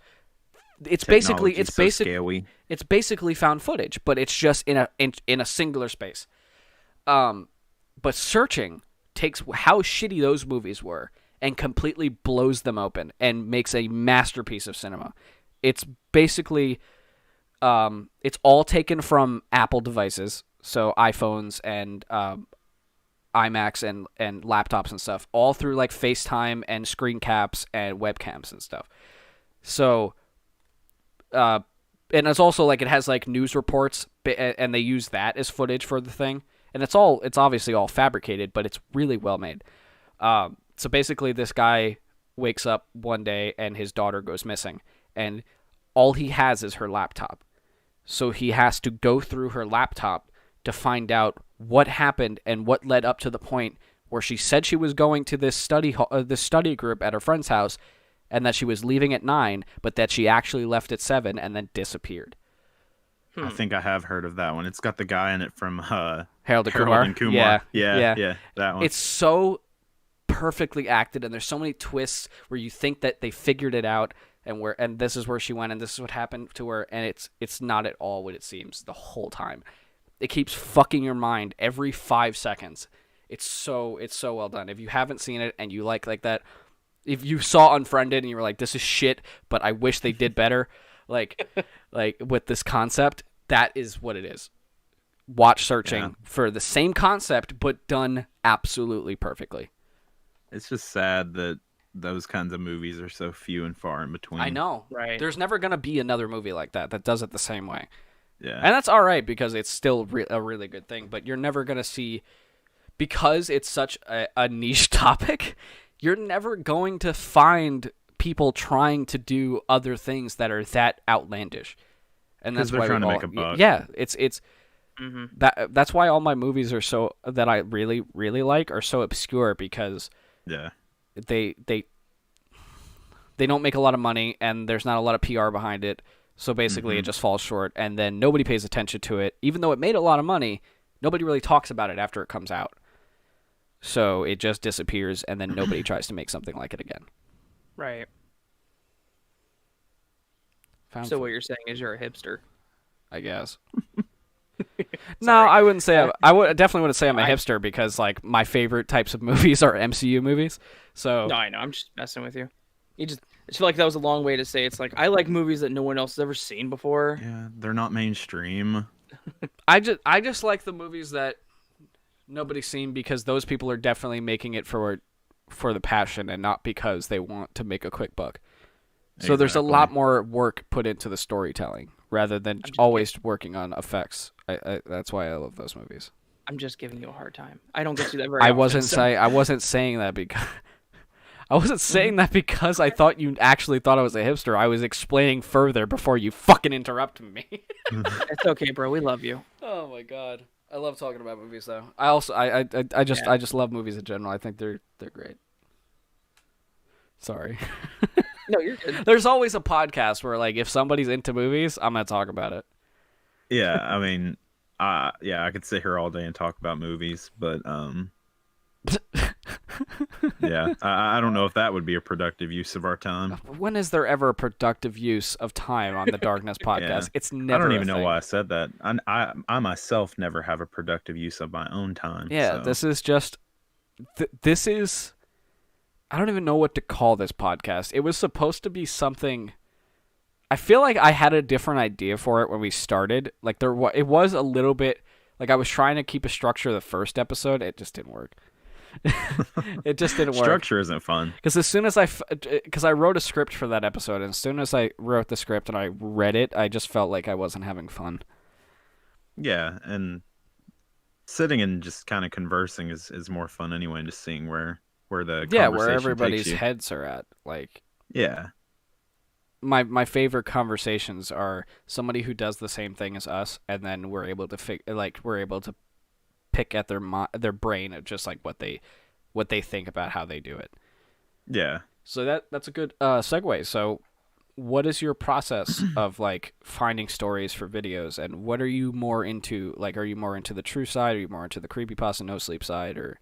[SPEAKER 1] It's basically it's basically found footage, but it's just in a singular space. But Searching takes how shitty those movies were and completely blows them open and makes a masterpiece of cinema. It's basically it's all taken from Apple devices, so iPhones and iMacs and laptops and stuff, all through like FaceTime and screen caps and webcams and stuff. So and it's also like it has like news reports, and they use that as footage for the thing, and it's obviously all fabricated, but it's really well made. So basically, this guy wakes up one day and his daughter goes missing, and all he has is her laptop. So he has to go through her laptop to find out what happened and what led up to the point where she said she was going to this study group at her friend's house, and that she was leaving at 9, but that she actually left at 7 and then disappeared.
[SPEAKER 3] I think I have heard of that one. It's got the guy in it from
[SPEAKER 1] Harold and Kumar.
[SPEAKER 3] Yeah, that one.
[SPEAKER 1] It's so perfectly acted, and there's so many twists where you think that they figured it out, and this is where she went, and this is what happened to her, and it's not at all what it seems the whole time. It keeps fucking your mind every 5 seconds. It's so well done. If you haven't seen it and you like that, if you saw Unfriended and you were like, this is shit, but I wish they did better, like with this concept, that is what it is. Watch Searching for the same concept, but done absolutely perfectly.
[SPEAKER 3] It's just sad that those kinds of movies are so few and far in between.
[SPEAKER 1] I know.
[SPEAKER 2] Right.
[SPEAKER 1] There's never going to be another movie like that does it the same way.
[SPEAKER 3] Yeah.
[SPEAKER 1] And that's all right because it's still a really good thing, but you're never going to see, because it's such a niche topic, you're never going to find people trying to do other things that are that outlandish. And that's
[SPEAKER 3] they're
[SPEAKER 1] why
[SPEAKER 3] trying to make a buck.
[SPEAKER 1] Yeah, it's that's why all my movies are so that I really really like are so obscure, because they don't make a lot of money and there's not a lot of PR behind it. So basically it just falls short, and then nobody pays attention to it. Even though it made a lot of money, nobody really talks about it after it comes out. So it just disappears, and then nobody tries to make something like it again.
[SPEAKER 2] Right.
[SPEAKER 1] Found
[SPEAKER 2] So what you're saying is you're a hipster.
[SPEAKER 1] I guess. No, I wouldn't say I would definitely wouldn't say I'm a hipster, because like my favorite types of movies are MCU movies. So
[SPEAKER 2] No, I know. I'm just messing with you. I just feel like that was a long way to say it's like I like movies that no one else has ever seen before.
[SPEAKER 3] Yeah, they're not mainstream.
[SPEAKER 1] I just like the movies that nobody's seen, because those people are definitely making it for the passion and not because they want to make a quick buck. So there's a lot more work put into the storytelling rather than always working on effects. That's why I love those movies.
[SPEAKER 2] I'm just giving you a hard time. I don't get to that very
[SPEAKER 1] I
[SPEAKER 2] often.
[SPEAKER 1] wasn't saying that because I wasn't saying that because I thought you actually thought I was a hipster. I was explaining further before you fucking interrupted me.
[SPEAKER 2] It's okay, bro. We love you.
[SPEAKER 1] Oh my god. I love talking about movies though. I just love movies in general. I think they're great. Sorry.
[SPEAKER 2] No, you're good.
[SPEAKER 1] There's always a podcast where like if somebody's into movies, I'm gonna talk about it.
[SPEAKER 3] Yeah, I mean, I could sit here all day and talk about movies, but Yeah, I don't know if that would be a productive use of our time.
[SPEAKER 1] When is there ever a productive use of time on the Darkness podcast?
[SPEAKER 3] Yeah.
[SPEAKER 1] It's
[SPEAKER 3] I
[SPEAKER 1] never
[SPEAKER 3] don't
[SPEAKER 1] a
[SPEAKER 3] even know
[SPEAKER 1] thing.
[SPEAKER 3] why I said that. I myself never have a productive use of my own time.
[SPEAKER 1] Yeah,
[SPEAKER 3] So.
[SPEAKER 1] this is just this is I don't even know what to call this podcast. It was supposed to be something. I feel like I had a different idea for it when we started. Like it was a little bit like I was trying to keep a structure the first episode. It just didn't work. It just didn't work.
[SPEAKER 3] Structure isn't fun.
[SPEAKER 1] Because as soon as because I wrote a script for that episode, and as soon as I wrote the script and I read it, I just felt like I wasn't having fun.
[SPEAKER 3] Yeah, and sitting and just kind of conversing is more fun anyway, and just seeing where the conversation
[SPEAKER 1] where
[SPEAKER 3] takes
[SPEAKER 1] everybody's
[SPEAKER 3] you.
[SPEAKER 1] heads are at. Like
[SPEAKER 3] Yeah.
[SPEAKER 1] my favorite conversations are somebody who does the same thing as us, and then we're able to pick at their brain of just like what they think about how they do it.
[SPEAKER 3] Yeah.
[SPEAKER 1] So that's a good segue. So what is your process of like finding stories for videos, and what are you more into? Like, are you more into the true side? Are you more into the creepypasta no sleep side? Or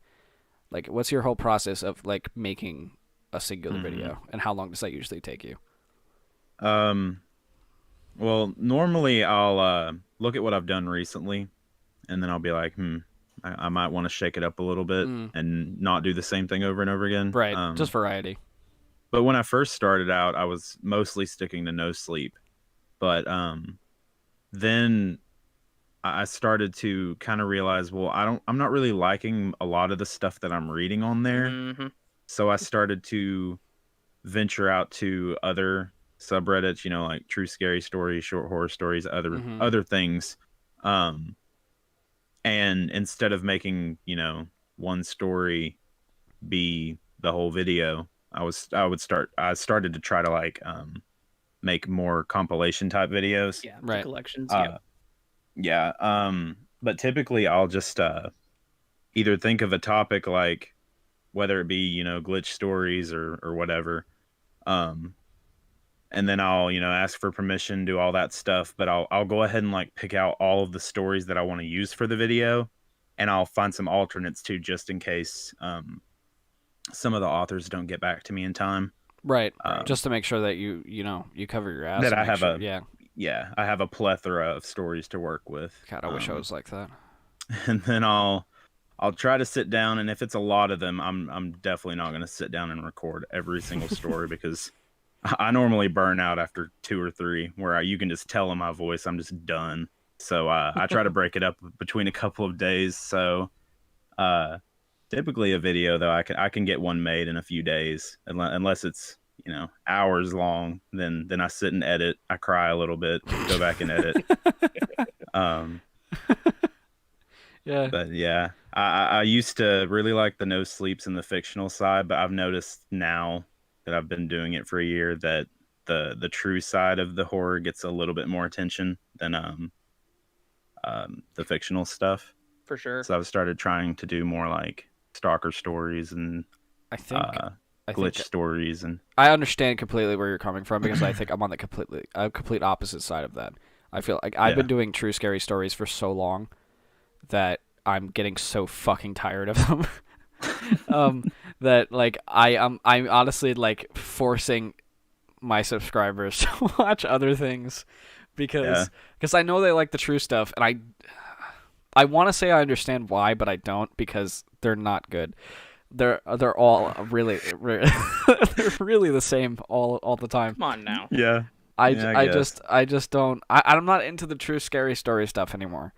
[SPEAKER 1] like, what's your whole process of like making a singular video, and how long does that usually take you?
[SPEAKER 3] Well, normally I'll look at what I've done recently, and then I'll be like, I might want to shake it up a little bit and not do the same thing over and over again.
[SPEAKER 1] Right, just variety.
[SPEAKER 3] But when I first started out, I was mostly sticking to no sleep. But then I started to kind of realize, well, I'm not really liking a lot of the stuff that I'm reading on there.
[SPEAKER 2] Mm-hmm.
[SPEAKER 3] So I started to venture out to other subreddits, like true scary stories, short horror stories, other things. And instead of making, one story be the whole video, I started to try to like make more compilation type videos.
[SPEAKER 2] Yeah,
[SPEAKER 1] Right.
[SPEAKER 2] collections.
[SPEAKER 3] Yeah. But typically I'll just either think of a topic, like whether it be, glitch stories or whatever. And then I'll, ask for permission, do all that stuff, but I'll go ahead and like pick out all of the stories that I want to use for the video, and I'll find some alternates too, just in case some of the authors don't get back to me in time.
[SPEAKER 1] Right. Just to make sure that you cover your ass.
[SPEAKER 3] That
[SPEAKER 1] and
[SPEAKER 3] I
[SPEAKER 1] make
[SPEAKER 3] have
[SPEAKER 1] sure,
[SPEAKER 3] I have a plethora of stories to work with.
[SPEAKER 1] God, I wish I was like that.
[SPEAKER 3] And then I'll try to sit down, and if it's a lot of them, I'm definitely not going to sit down and record every single story because I normally burn out after 2 or 3, where you can just tell in my voice I'm just done. So I try to break it up between a couple of days. So typically a video, though, I can get one made in a few days, unless it's hours long. Then I sit and edit. I cry a little bit, go back and edit.
[SPEAKER 1] Yeah.
[SPEAKER 3] But yeah, I used to really like the no sleeps and the fictional side, but I've noticed now that I've been doing it for a year that the true side of the horror gets a little bit more attention than the fictional stuff.
[SPEAKER 2] For sure.
[SPEAKER 3] So I've started trying to do more like stalker stories and
[SPEAKER 1] I think
[SPEAKER 3] glitch stories, and
[SPEAKER 1] I understand completely where you're coming from, because I think I'm on the complete opposite side of that. I feel like I've been doing true scary stories for so long that I'm getting so fucking tired of them. That like I'm honestly like forcing my subscribers to watch other things because I know they like the true stuff, and I want to say I understand why, but I don't, because they're not good. They're all really they're really the same all the time.
[SPEAKER 2] Come on now.
[SPEAKER 3] yeah.
[SPEAKER 1] I just don't. I'm not into the true scary story stuff anymore.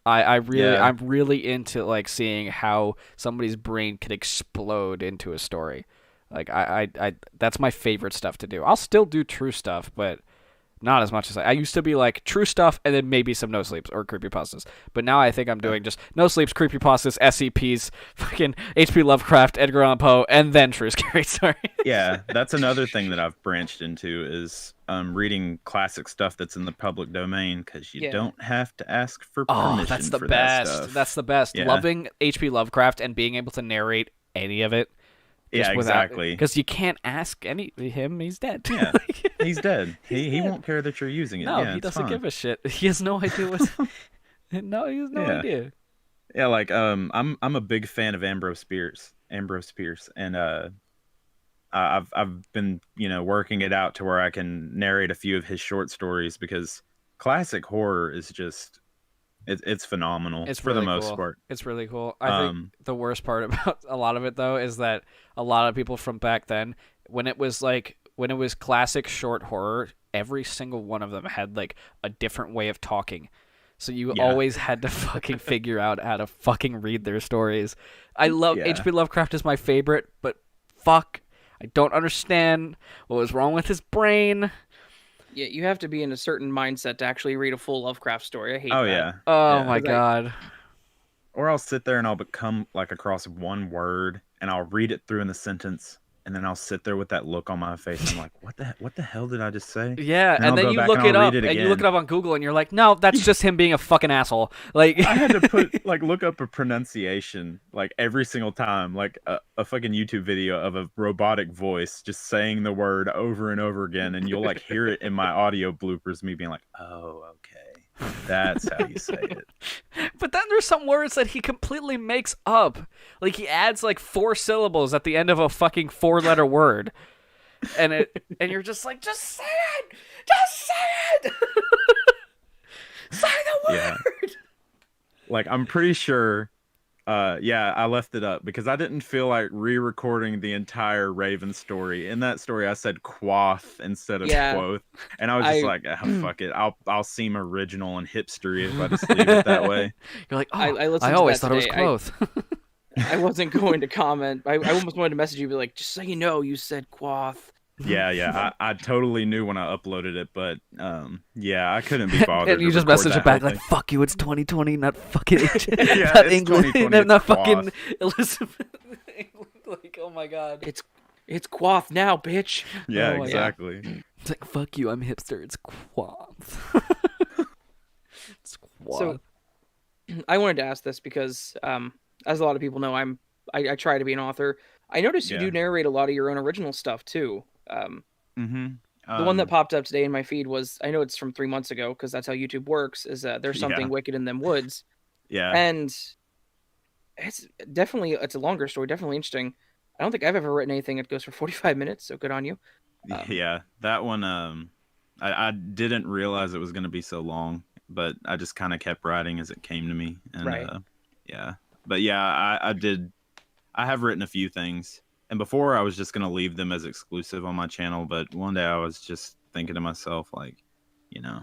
[SPEAKER 1] I'm really into like seeing how somebody's brain could explode into a story. Like I that's my favorite stuff to do. I'll still do true stuff, but not as much as I used to be. Like true stuff and then maybe some no sleeps or creepypastas. But now I think I'm doing just no sleeps, creepypastas, SCPs, fucking H.P. Lovecraft, Edgar Allan Poe, and then true scary story.
[SPEAKER 3] Yeah, that's another thing that I've branched into is reading classic stuff that's in the public domain, because you don't have to ask for permission.
[SPEAKER 1] Oh, that's the
[SPEAKER 3] for
[SPEAKER 1] best.
[SPEAKER 3] That stuff.
[SPEAKER 1] That's the best.
[SPEAKER 3] Yeah.
[SPEAKER 1] Loving H.P. Lovecraft and being able to narrate any of it.
[SPEAKER 3] Yeah, exactly.
[SPEAKER 1] Because you can't ask him. He's dead.
[SPEAKER 3] Yeah, he's dead. He won't care that you're using it.
[SPEAKER 1] No,
[SPEAKER 3] yeah,
[SPEAKER 1] he doesn't
[SPEAKER 3] fine.
[SPEAKER 1] give a shit. He has no idea what. No, he has no idea.
[SPEAKER 3] Yeah, like I'm a big fan of Ambrose Bierce, Ambrose Pierce, and I've been working it out to where I can narrate a few of his short stories because classic horror is just it's phenomenal
[SPEAKER 1] It's
[SPEAKER 3] for the
[SPEAKER 1] really
[SPEAKER 3] most
[SPEAKER 1] cool.
[SPEAKER 3] part.
[SPEAKER 1] It's really cool. I think
[SPEAKER 3] Um,
[SPEAKER 1] the worst part about a lot of it though is that a lot of people from back then, when it was classic short horror, every single one of them had like a different way of talking. So you
[SPEAKER 3] yeah,
[SPEAKER 1] always had to fucking figure out how to fucking read their stories. I love
[SPEAKER 3] yeah,
[SPEAKER 1] H.P. Lovecraft is my favorite, but fuck, I don't understand what was wrong with his brain.
[SPEAKER 2] Yeah, you have to be in a certain mindset to actually read a full Lovecraft story. I hate
[SPEAKER 3] oh
[SPEAKER 2] that.
[SPEAKER 3] yeah,
[SPEAKER 1] Oh
[SPEAKER 3] yeah.
[SPEAKER 1] my
[SPEAKER 2] 'Cause I,
[SPEAKER 1] god.
[SPEAKER 3] Or I'll sit there and I'll become like across one word and I'll read it through in the sentence and then I'll sit there with that look on my face. I'm like, what the hell did I just say?
[SPEAKER 1] Yeah,
[SPEAKER 3] Then
[SPEAKER 1] and
[SPEAKER 3] I'll
[SPEAKER 1] then
[SPEAKER 3] go
[SPEAKER 1] you
[SPEAKER 3] back and
[SPEAKER 1] look
[SPEAKER 3] I'll
[SPEAKER 1] it
[SPEAKER 3] read
[SPEAKER 1] up,
[SPEAKER 3] it
[SPEAKER 1] and you look it
[SPEAKER 3] again.
[SPEAKER 1] up on Google, and you're like, no, that's just him being a fucking asshole. Like,
[SPEAKER 3] I had to look up a pronunciation like every single time, like a fucking YouTube video of a robotic voice just saying the word over and over again, and you'll like hear it in my audio bloopers, me being like, oh, okay, that's how you say it.
[SPEAKER 1] but then there's some words that he completely makes up. Like he adds like 4 syllables at the end of a fucking 4-letter word, and you're just like, just say it, just say it, say the
[SPEAKER 3] Yeah,
[SPEAKER 1] word.
[SPEAKER 3] like I'm pretty sure. Yeah, I left it up because I didn't feel like re-recording the entire Raven story. In that story, I said quoth instead of
[SPEAKER 2] yeah,
[SPEAKER 3] quoth, and I was just
[SPEAKER 2] I
[SPEAKER 3] like, ah, fuck it. I'll seem original and hipstery if I just leave it that way.
[SPEAKER 1] You're like,
[SPEAKER 2] I,
[SPEAKER 1] oh,
[SPEAKER 2] I
[SPEAKER 1] I
[SPEAKER 2] listened to
[SPEAKER 1] always
[SPEAKER 2] that
[SPEAKER 1] thought it was
[SPEAKER 2] today.
[SPEAKER 1] close.
[SPEAKER 2] I wasn't going to comment. I almost wanted to message you, be like, just so you know, you said quoth.
[SPEAKER 3] Yeah. I totally knew when I uploaded it, but yeah, I couldn't be bothered
[SPEAKER 1] And you
[SPEAKER 3] to
[SPEAKER 1] just
[SPEAKER 3] record
[SPEAKER 1] message
[SPEAKER 3] that
[SPEAKER 1] it back
[SPEAKER 3] whole
[SPEAKER 1] like,
[SPEAKER 3] thing.
[SPEAKER 1] "Fuck you, it's 2020, not fucking
[SPEAKER 3] Yeah,
[SPEAKER 1] not
[SPEAKER 3] it's
[SPEAKER 1] English,
[SPEAKER 3] 2020,
[SPEAKER 1] not
[SPEAKER 3] it's
[SPEAKER 1] fucking
[SPEAKER 3] quoth.
[SPEAKER 1] Elizabeth." Like, oh my god,
[SPEAKER 2] It's quoth now, bitch.
[SPEAKER 3] Yeah,
[SPEAKER 1] oh my god.
[SPEAKER 3] exactly.
[SPEAKER 1] It's like, fuck you, I'm hipster. It's quaff. It's
[SPEAKER 2] So
[SPEAKER 1] quaff.
[SPEAKER 2] I wanted to ask this because, as a lot of people know, I try to be an author. I noticed you
[SPEAKER 3] Yeah.
[SPEAKER 2] do narrate a lot of your own original stuff too.
[SPEAKER 3] Mm-hmm.
[SPEAKER 2] The one that popped up today in my feed was, I know it's from 3 months ago because that's how YouTube works. Is there's something
[SPEAKER 3] Yeah,
[SPEAKER 2] wicked in them woods,
[SPEAKER 3] yeah.
[SPEAKER 2] and it's a longer story, definitely interesting. I don't think I've ever written anything that goes for 45 minutes, so good on you.
[SPEAKER 3] Yeah, that one. I didn't realize it was going to be so long, but I just kind of kept writing as it came to me, and
[SPEAKER 2] Right.
[SPEAKER 3] yeah. But yeah, I did. I have written a few things, and before I was just going to leave them as exclusive on my channel, but one day I was just thinking to myself, like, you know,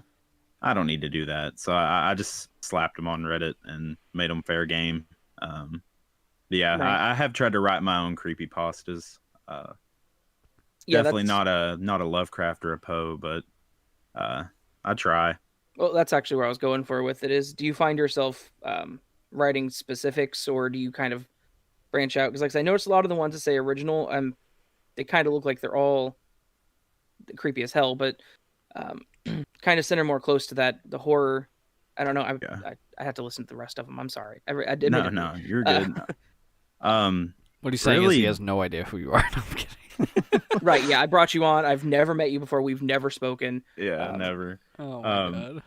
[SPEAKER 3] I don't need to do that, so I just slapped them on Reddit and made them fair game. But yeah,
[SPEAKER 2] Right.
[SPEAKER 3] I have tried to write my own creepy pastas.
[SPEAKER 2] Yeah,
[SPEAKER 3] Definitely
[SPEAKER 2] that's
[SPEAKER 3] not a Lovecraft or a Poe, but I try.
[SPEAKER 2] well, that's actually where I was going for with it. Is do you find yourself writing specifics, or do you kind of branch out? Because like I noticed a lot of the ones that say original, they kind of look like they're all creepy as hell, but um, kind of center more close to that the horror. I don't know.
[SPEAKER 3] Yeah.
[SPEAKER 2] I have to listen to the rest of them. I'm sorry. I
[SPEAKER 3] No,
[SPEAKER 2] admit
[SPEAKER 3] no, you're
[SPEAKER 2] Uh,
[SPEAKER 3] good. Um,
[SPEAKER 1] What he's saying is he
[SPEAKER 3] really,
[SPEAKER 1] has no idea who you are. No, I'm kidding.
[SPEAKER 2] right. Yeah, I brought you on. I've never met you before. We've never spoken.
[SPEAKER 3] yeah, never.
[SPEAKER 1] Oh my
[SPEAKER 3] Um,
[SPEAKER 1] god.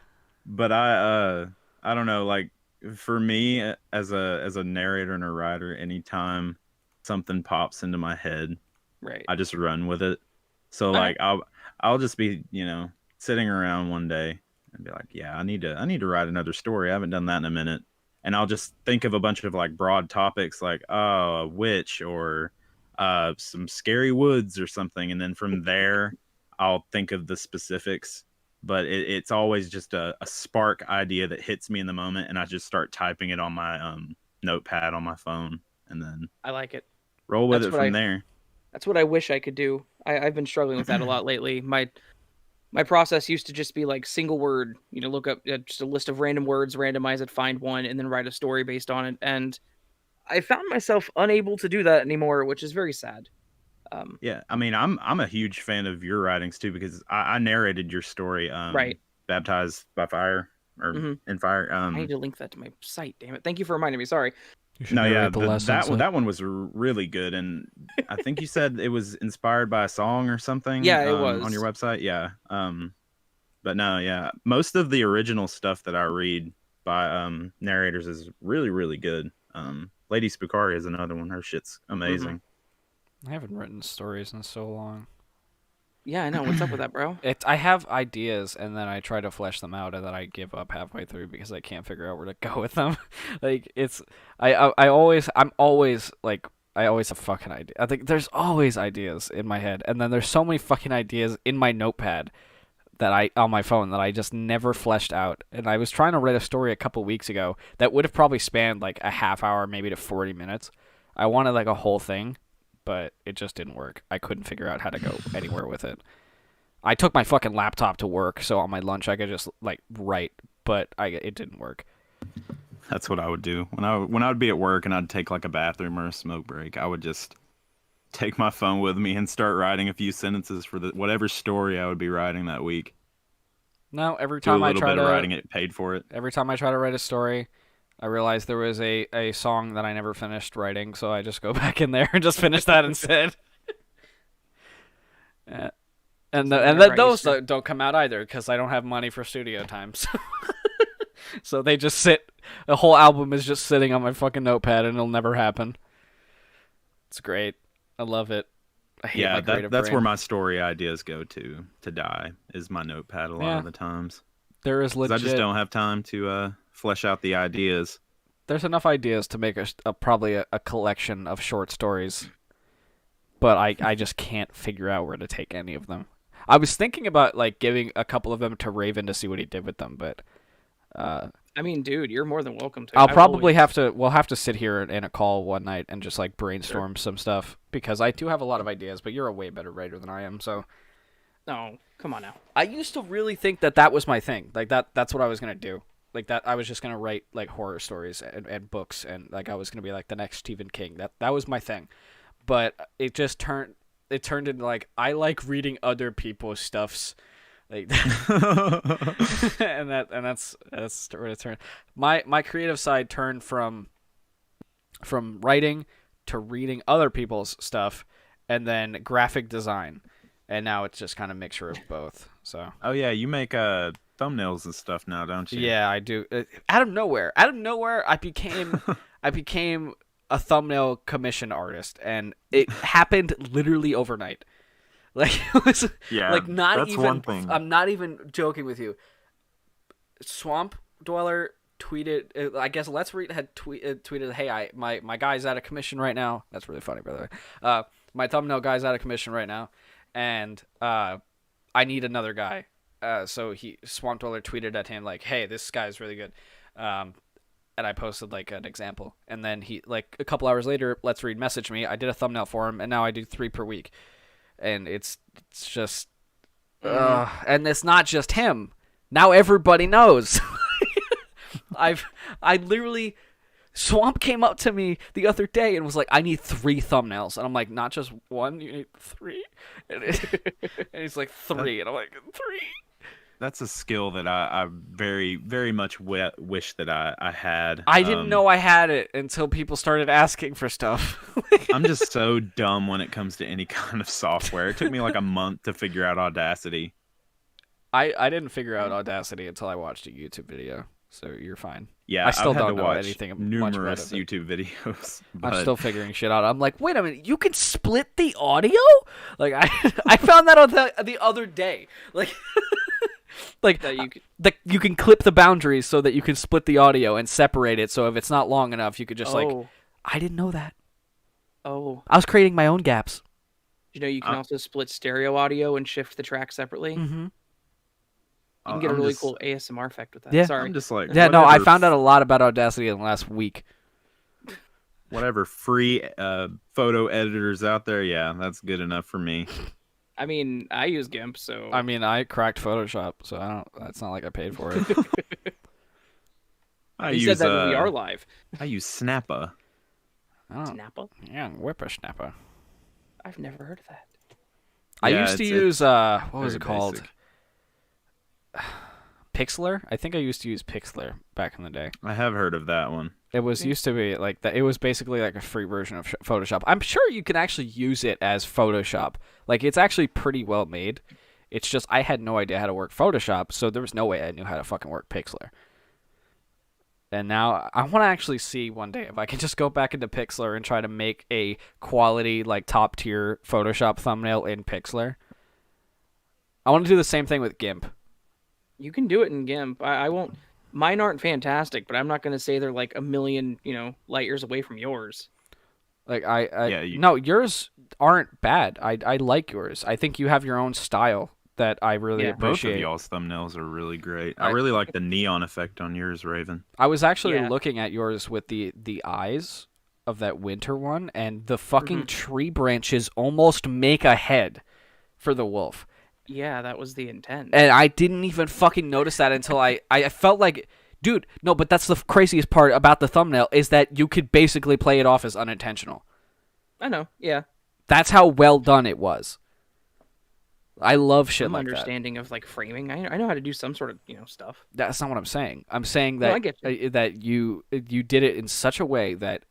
[SPEAKER 3] But I don't know. Like for me, as a narrator and a writer, anytime something pops into my head,
[SPEAKER 2] Right.
[SPEAKER 3] I just run with it. So
[SPEAKER 2] Alright.
[SPEAKER 3] like I'll just be sitting around one day and be like, yeah, I need to write another story. I haven't done that in a minute, and I'll just think of a bunch of like broad topics like a witch or some scary woods or something, and then from there I'll think of the specifics. But it's always just a spark idea that hits me in the moment, and I just start typing it on my notepad on my phone, and then
[SPEAKER 2] I like it.
[SPEAKER 3] roll with
[SPEAKER 2] That's
[SPEAKER 3] it
[SPEAKER 2] what
[SPEAKER 3] from there.
[SPEAKER 2] That's what I wish I could do. I've been struggling with that a lot lately. My process used to just be like single word, look up just a list of random words, randomize it, find one, and then write a story based on it. And I found myself unable to do that anymore, which is very sad.
[SPEAKER 3] Yeah, I mean, I'm a huge fan of your writings too because I narrated your story,
[SPEAKER 2] Right.
[SPEAKER 3] baptized by fire or
[SPEAKER 2] Mhm.
[SPEAKER 3] in fire.
[SPEAKER 2] I need to link that to my site. Damn it! Thank you for reminding me. Sorry.
[SPEAKER 1] You should
[SPEAKER 3] No, yeah,
[SPEAKER 1] narrate the lessons.
[SPEAKER 3] that one was really good, and I think you said it was inspired by a song or something.
[SPEAKER 2] Yeah, it
[SPEAKER 3] on your
[SPEAKER 2] was.
[SPEAKER 3] website. Yeah, but no, yeah, most of the original stuff that I read by narrators is really good. Lady Spicari is another one. Her shit's amazing.
[SPEAKER 1] I haven't written stories in so long.
[SPEAKER 2] Yeah, I know. What's up with that, bro?
[SPEAKER 1] I have ideas, and then I try to flesh them out, and then I give up halfway through because I can't figure out where to go with them. Like I'm always like I always have fucking idea. I think there's always ideas in my head, and then there's so many fucking ideas in my notepad that I on my phone that I just never fleshed out. And I was trying to write a story a couple weeks ago that would have probably spanned like a half hour, maybe to 40 minutes. I wanted like a whole thing, but it just didn't work. I couldn't figure out how to go anywhere with it. I took my fucking laptop to work, so on my lunch I could just like write, but it didn't work.
[SPEAKER 3] That's what I would do when I would be at work and I'd take like a bathroom or a smoke break. I would just take my phone with me and start writing a few sentences for whatever story I would be writing that week.
[SPEAKER 1] No, every
[SPEAKER 3] Do a
[SPEAKER 1] time I
[SPEAKER 3] little
[SPEAKER 1] try
[SPEAKER 3] bit of
[SPEAKER 1] to
[SPEAKER 3] writing it, paid for it.
[SPEAKER 1] every time I try to write a story, I realize there was a song that I never finished writing, so I just go back in there and just finish that instead. Those don't come out either because I don't have money for studio time. So, so they just sit. The whole album is just sitting on my fucking notepad, and it'll never happen. It's great. I love it. I hate my creative
[SPEAKER 3] that's
[SPEAKER 1] brain.
[SPEAKER 3] where my story ideas go to die, is my notepad a lot of the times.
[SPEAKER 1] There is
[SPEAKER 3] 'Cause
[SPEAKER 1] legit.
[SPEAKER 3] I just don't have time to flesh out the ideas.
[SPEAKER 1] There's enough ideas to make probably a collection of short stories, but I just can't figure out where to take any of them. I was thinking about like giving a couple of them to Raven to see what he did with them, but
[SPEAKER 2] I mean, dude, you're more than welcome to.
[SPEAKER 1] I'll probably we'll have to sit here in a call one night and just like brainstorm some stuff because I do have a lot of ideas, but you're a way better writer than I am, so.
[SPEAKER 2] No, come on now.
[SPEAKER 1] I used to really think that was my thing. Like that's what I was going to do. Like that I was just going to write like horror stories and books and like I was going to be like the next Stephen King. That was my thing. But it just turned into like I like reading other people's stuffs. Like and that's where it turned. My creative side turned from writing to reading other people's stuff and then graphic design. And now it's just kind of a mixture of both. So.
[SPEAKER 3] Oh yeah, you make thumbnails and stuff now, don't you?
[SPEAKER 1] Yeah, I do. Out of nowhere, I became a thumbnail commission artist, and it happened literally overnight. Like it was like not
[SPEAKER 4] that's
[SPEAKER 1] even.
[SPEAKER 4] one thing.
[SPEAKER 1] I'm not even joking with you. Swamp Dweller tweeted. I guess Let's Read had tweeted, "Hey, my guy's out of commission right now." That's really funny, by the way. My thumbnail guy's out of commission right now. And I need another guy. So Swamp Dweller tweeted at him like, "Hey, this guy's really good." And I posted like an example. And then he like a couple hours later, Let's Read messaged me. I did a thumbnail for him, and now I do 3 per week. And it's just, and it's not just him. Now everybody knows. I literally. Swamp came up to me the other day and was like, "I need 3 thumbnails," and I'm like, "Not just one, you need 3." And he's like, 3, and I'm like, 3.
[SPEAKER 3] That's a skill that I very, very much wish that I had.
[SPEAKER 1] I didn't know I had it until people started asking for stuff.
[SPEAKER 3] I'm just so dumb when it comes to any kind of software. It took me like a month to figure out Audacity.
[SPEAKER 1] I didn't figure out Audacity until I watched a YouTube video. So you're fine.
[SPEAKER 3] Yeah,
[SPEAKER 1] I still
[SPEAKER 3] I've had
[SPEAKER 1] don't
[SPEAKER 3] to
[SPEAKER 1] know
[SPEAKER 3] watch
[SPEAKER 1] anything much
[SPEAKER 3] numerous
[SPEAKER 1] about it.
[SPEAKER 3] YouTube videos.
[SPEAKER 1] I'm still figuring shit out. I'm like, wait a minute, you can split the audio? Like I found that on the other day. Like like you can clip the boundaries so that you can split the audio and separate it. So if it's not long enough, you could just like. I didn't know that.
[SPEAKER 2] Oh.
[SPEAKER 1] I was creating my own gaps.
[SPEAKER 2] You know, you can also split stereo audio and shift the track separately.
[SPEAKER 1] Mm-hmm.
[SPEAKER 2] You can get a really cool ASMR effect with that.
[SPEAKER 1] Yeah.
[SPEAKER 2] Sorry.
[SPEAKER 3] I'm just like,
[SPEAKER 1] yeah, no, I found out a lot about Audacity in the last week.
[SPEAKER 3] Whatever free photo editors out there, yeah, that's good enough for me.
[SPEAKER 2] I mean, I use GIMP, so.
[SPEAKER 1] I mean, I cracked Photoshop, so I don't. That's not like I paid for it.
[SPEAKER 2] You said that when we are live.
[SPEAKER 3] I use Snappa.
[SPEAKER 2] Snappa?
[SPEAKER 1] Yeah, whippersnapper.
[SPEAKER 2] I've never heard of that.
[SPEAKER 1] I used to use what was it called?
[SPEAKER 3] Basic.
[SPEAKER 1] Pixlr. I think I used to use Pixlr back in the day.
[SPEAKER 3] I have heard of that one.
[SPEAKER 1] It was used to be like that. It was basically like a free version of Photoshop. I'm sure you can actually use it as Photoshop. Like it's actually pretty well made. It's just I had no idea how to work Photoshop, so there was no way I knew how to fucking work Pixlr. And now I want to actually see one day if I can just go back into Pixlr and try to make a quality, like, top-tier Photoshop thumbnail in Pixlr. I want to do the same thing with GIMP.
[SPEAKER 2] You can do it in GIMP. I won't. Mine aren't fantastic, but I'm not going to say they're like a million, light years away from yours.
[SPEAKER 1] Like no, yours aren't bad. I like yours. I think you have your own style that I really appreciate.
[SPEAKER 3] Both of y'all's thumbnails are really great. I really like the neon effect on yours, Raven.
[SPEAKER 1] I was actually looking at yours with the eyes of that winter one, and the fucking tree branches almost make a head for the wolf.
[SPEAKER 2] Yeah, that was the intent.
[SPEAKER 1] And I didn't even fucking notice that until I felt like, dude, no, but that's the craziest part about the thumbnail is that you could basically play it off as unintentional.
[SPEAKER 2] I know, yeah.
[SPEAKER 1] That's how well done it was. I love shit like that.
[SPEAKER 2] Understanding of like framing. I know how to do some sort of, stuff.
[SPEAKER 1] That's not what I'm saying. I'm saying that that you did it in such a way that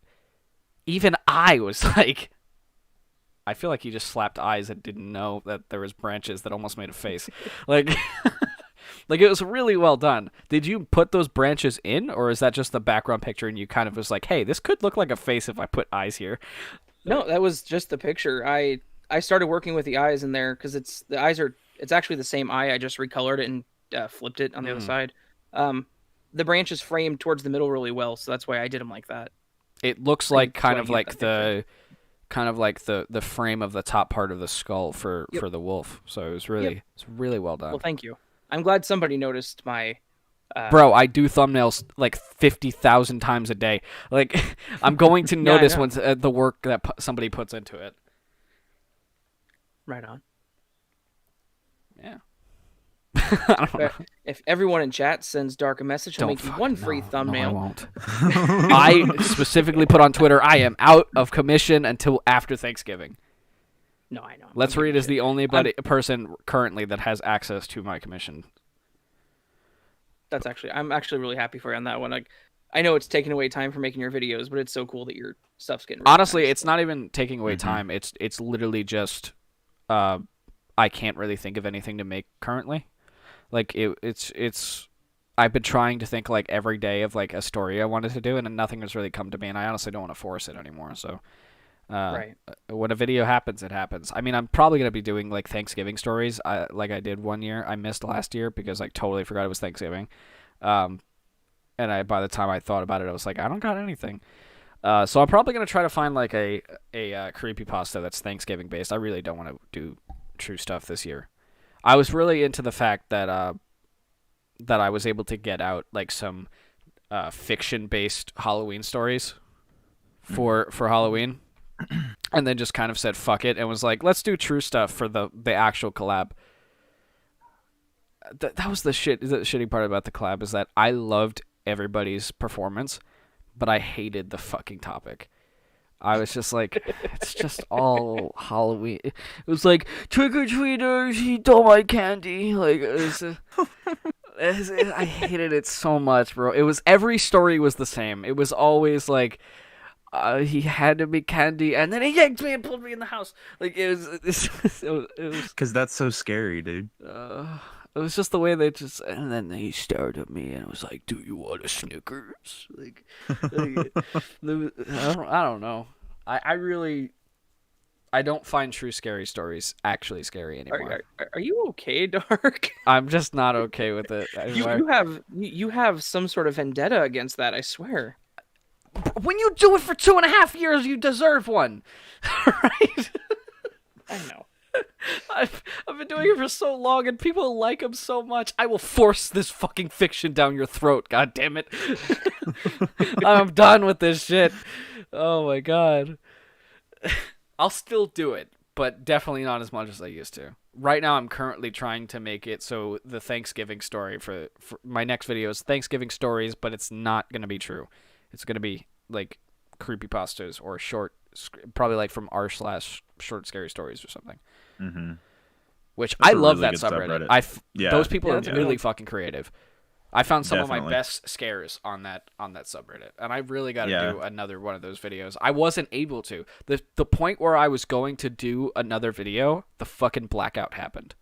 [SPEAKER 1] even I was like, I feel like you just slapped eyes and didn't know that there was branches that almost made a face. Like, like it was really well done. Did you put those branches in, or is that just the background picture and you kind of was like, hey, this could look like a face if I put eyes here?
[SPEAKER 2] No, that was just the picture. I started working with the eyes in there because it's actually the same eye. I just recolored it and flipped it on the other side. The branch is framed towards the middle really well, so that's why I did them like that.
[SPEAKER 1] It looks like kind of like the frame of the top part of the skull for the wolf. So it was really well done.
[SPEAKER 2] Well, thank you. I'm glad somebody noticed my.
[SPEAKER 1] Bro, I do thumbnails like 50,000 times a day. Like, I'm going to notice once the work that somebody puts into it.
[SPEAKER 2] Right on.
[SPEAKER 1] Yeah. I don't know.
[SPEAKER 2] If everyone in chat sends Dark a message, he'll make you one free thumbnail.
[SPEAKER 1] No, I won't. I specifically put on Twitter, I am out of commission until after Thanksgiving.
[SPEAKER 2] No, I know.
[SPEAKER 1] Let's Read is the only person currently that has access to my commission.
[SPEAKER 2] I'm actually really happy for you on that one. Like, I know it's taking away time for making your videos, but it's so cool that your stuff's getting.
[SPEAKER 1] Honestly, it's not even taking away time. It's literally just, I can't really think of anything to make currently. Like it's. I've been trying to think like every day of like a story I wanted to do, and nothing has really come to me. And I honestly don't want to force it anymore. So,
[SPEAKER 2] right.
[SPEAKER 1] When a video happens, it happens. I mean, I'm probably gonna be doing like Thanksgiving stories, like I did one year. I missed last year because I totally forgot it was Thanksgiving. And by the time I thought about it, I was like, I don't got anything. So I'm probably gonna try to find like a creepypasta that's Thanksgiving based. I really don't want to do true stuff this year. I was really into the fact that that I was able to get out like some fiction based Halloween stories for Halloween. And then just kind of said fuck it and was like, let's do true stuff for the actual collab. That was the shitty part about the collab is that I loved everybody's performance, but I hated the fucking topic. I was just like, it's just all Halloween. It was like, trick or treaters, eat all my candy. Like, I hated it so much, bro. It was, every story was the same. It was always like, he handed me candy and then he yanked me and pulled me in the house. Like, it was
[SPEAKER 3] because that's so scary, dude.
[SPEAKER 1] It was just the way they just, and then he stared at me and was like, "Do you want a Snickers?" Like I don't know. I don't find true scary stories actually scary anymore.
[SPEAKER 2] Are you okay, Dark?
[SPEAKER 1] I'm just not okay with it.
[SPEAKER 2] You have some sort of vendetta against that, I swear.
[SPEAKER 1] When you do it for 2.5 years, you deserve one. Right?
[SPEAKER 2] I know.
[SPEAKER 1] I've been doing it for so long, and people like him so much. I will force this fucking fiction down your throat. God damn it! I'm done with this shit. Oh my god. I'll still do it, but definitely not as much as I used to. Right now, I'm currently trying to make it so the Thanksgiving story for my next video is Thanksgiving stories, but it's not gonna be true. It's gonna be like creepypastas or short, probably like from r/short scary stories or something.
[SPEAKER 3] Mm-hmm.
[SPEAKER 1] Which
[SPEAKER 3] That's
[SPEAKER 1] I love
[SPEAKER 3] really
[SPEAKER 1] that
[SPEAKER 3] good
[SPEAKER 1] subreddit. Those people are really fucking creative. I found some of my
[SPEAKER 3] Definitely.
[SPEAKER 1] best scares on that subreddit, and I really got to do another one of those videos. I wasn't able to. The point where I was going to do another video, the fucking blackout happened.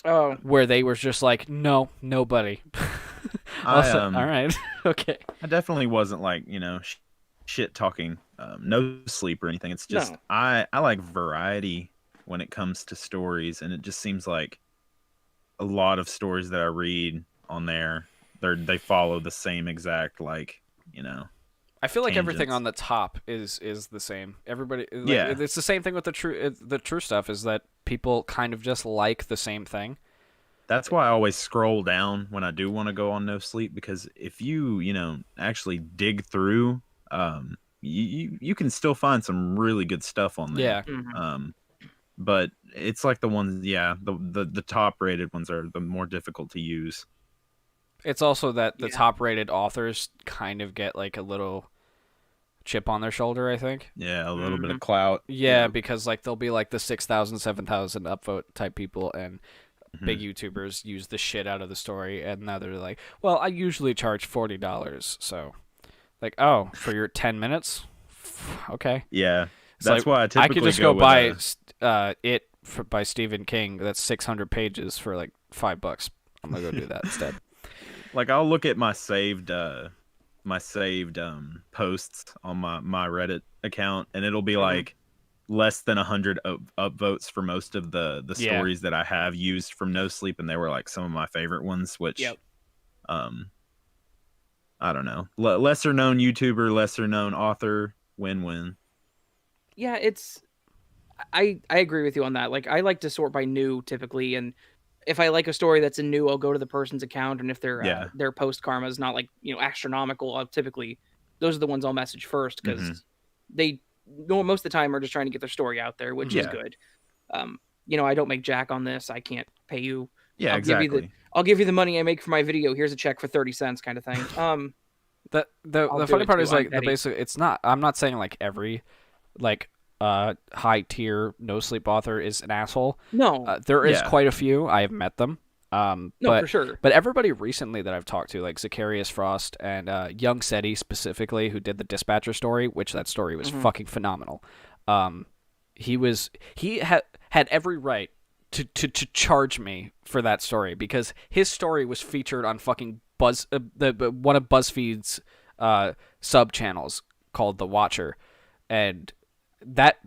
[SPEAKER 2] Oh,
[SPEAKER 1] where they were just like, no, nobody.
[SPEAKER 3] I
[SPEAKER 1] All right. Okay.
[SPEAKER 3] I definitely wasn't like, shit talking no sleep or anything. It's just
[SPEAKER 2] No.
[SPEAKER 3] I like variety when it comes to stories, and it just seems like a lot of stories that I read on there, they follow the same exact
[SPEAKER 1] I feel like everything
[SPEAKER 3] tangents.
[SPEAKER 1] on the top is the same. Everybody, like,
[SPEAKER 3] Yeah.
[SPEAKER 1] it's the same thing with the true stuff. Is that people kind of just like the same thing.
[SPEAKER 3] That's why I always scroll down when I do want to go on no sleep, because if you actually dig through, you can still find some really good stuff on there.
[SPEAKER 1] Yeah.
[SPEAKER 2] Mhm.
[SPEAKER 3] But it's like the ones, the top rated ones are the more difficult to use.
[SPEAKER 1] It's also that the
[SPEAKER 2] Yeah.
[SPEAKER 1] top rated authors kind of get like a little chip on their shoulder, I think.
[SPEAKER 3] Yeah, a little bit of
[SPEAKER 2] Mhm.
[SPEAKER 3] clout.
[SPEAKER 1] Yeah, because like they'll be like the 6,000, 7,000 upvote type people, and big
[SPEAKER 3] Mhm.
[SPEAKER 1] YouTubers use the shit out of the story, and now they're like, well, I usually charge $40, so like, oh, for your 10 minutes, okay.
[SPEAKER 3] Yeah,
[SPEAKER 1] It's
[SPEAKER 3] that's
[SPEAKER 1] like
[SPEAKER 3] why I
[SPEAKER 1] I
[SPEAKER 3] typically
[SPEAKER 1] could just
[SPEAKER 3] go
[SPEAKER 1] go
[SPEAKER 3] with
[SPEAKER 1] buy by Stephen King. That's 600 pages for like $5. I'm gonna go do that instead.
[SPEAKER 3] like I'll look at my saved posts on my Reddit account, and it'll be
[SPEAKER 2] Mhm.
[SPEAKER 3] like less than 100 upvotes for most of the
[SPEAKER 1] Yeah.
[SPEAKER 3] stories that I have used from No Sleep, and they were like some of my favorite ones, which
[SPEAKER 2] Yep.
[SPEAKER 3] um I don't know, lesser known YouTuber, lesser known author, win-win.
[SPEAKER 2] Yeah, I agree with you on that. Like I like to sort by new typically, and if I like a story that's a new, I'll go to the person's account, and if
[SPEAKER 3] Yeah.
[SPEAKER 2] their post karma is not like astronomical, I'll typically those are the ones I'll message first because
[SPEAKER 3] Mhm.
[SPEAKER 2] they no most of the time are just trying to get their story out there, which is
[SPEAKER 3] Yeah.
[SPEAKER 2] good. I don't make jack on this. I can't pay you.
[SPEAKER 3] Yeah,
[SPEAKER 2] I'll give you the
[SPEAKER 3] exactly.
[SPEAKER 2] I'll give you the money I make for my video. Here's a check for 30 cents, kind of thing.
[SPEAKER 1] The
[SPEAKER 2] I'll do
[SPEAKER 1] funny
[SPEAKER 2] it
[SPEAKER 1] part
[SPEAKER 2] too.
[SPEAKER 1] is
[SPEAKER 2] I'm
[SPEAKER 1] like the
[SPEAKER 2] petty.
[SPEAKER 1] basic. It's not. I'm not saying like every like high tier no sleep author is an asshole.
[SPEAKER 2] No,
[SPEAKER 1] There is
[SPEAKER 3] Yeah.
[SPEAKER 1] quite a few. I have met them.
[SPEAKER 2] no,
[SPEAKER 1] But
[SPEAKER 2] for sure.
[SPEAKER 1] everybody recently that I've talked to, like Zacharias Frost and Young Seti specifically, who did the Dispatcher story, which that story was
[SPEAKER 2] Mhm.
[SPEAKER 1] fucking phenomenal. He had every right to charge me for that story because his story was featured on fucking one of BuzzFeed's sub channels called The Watcher, and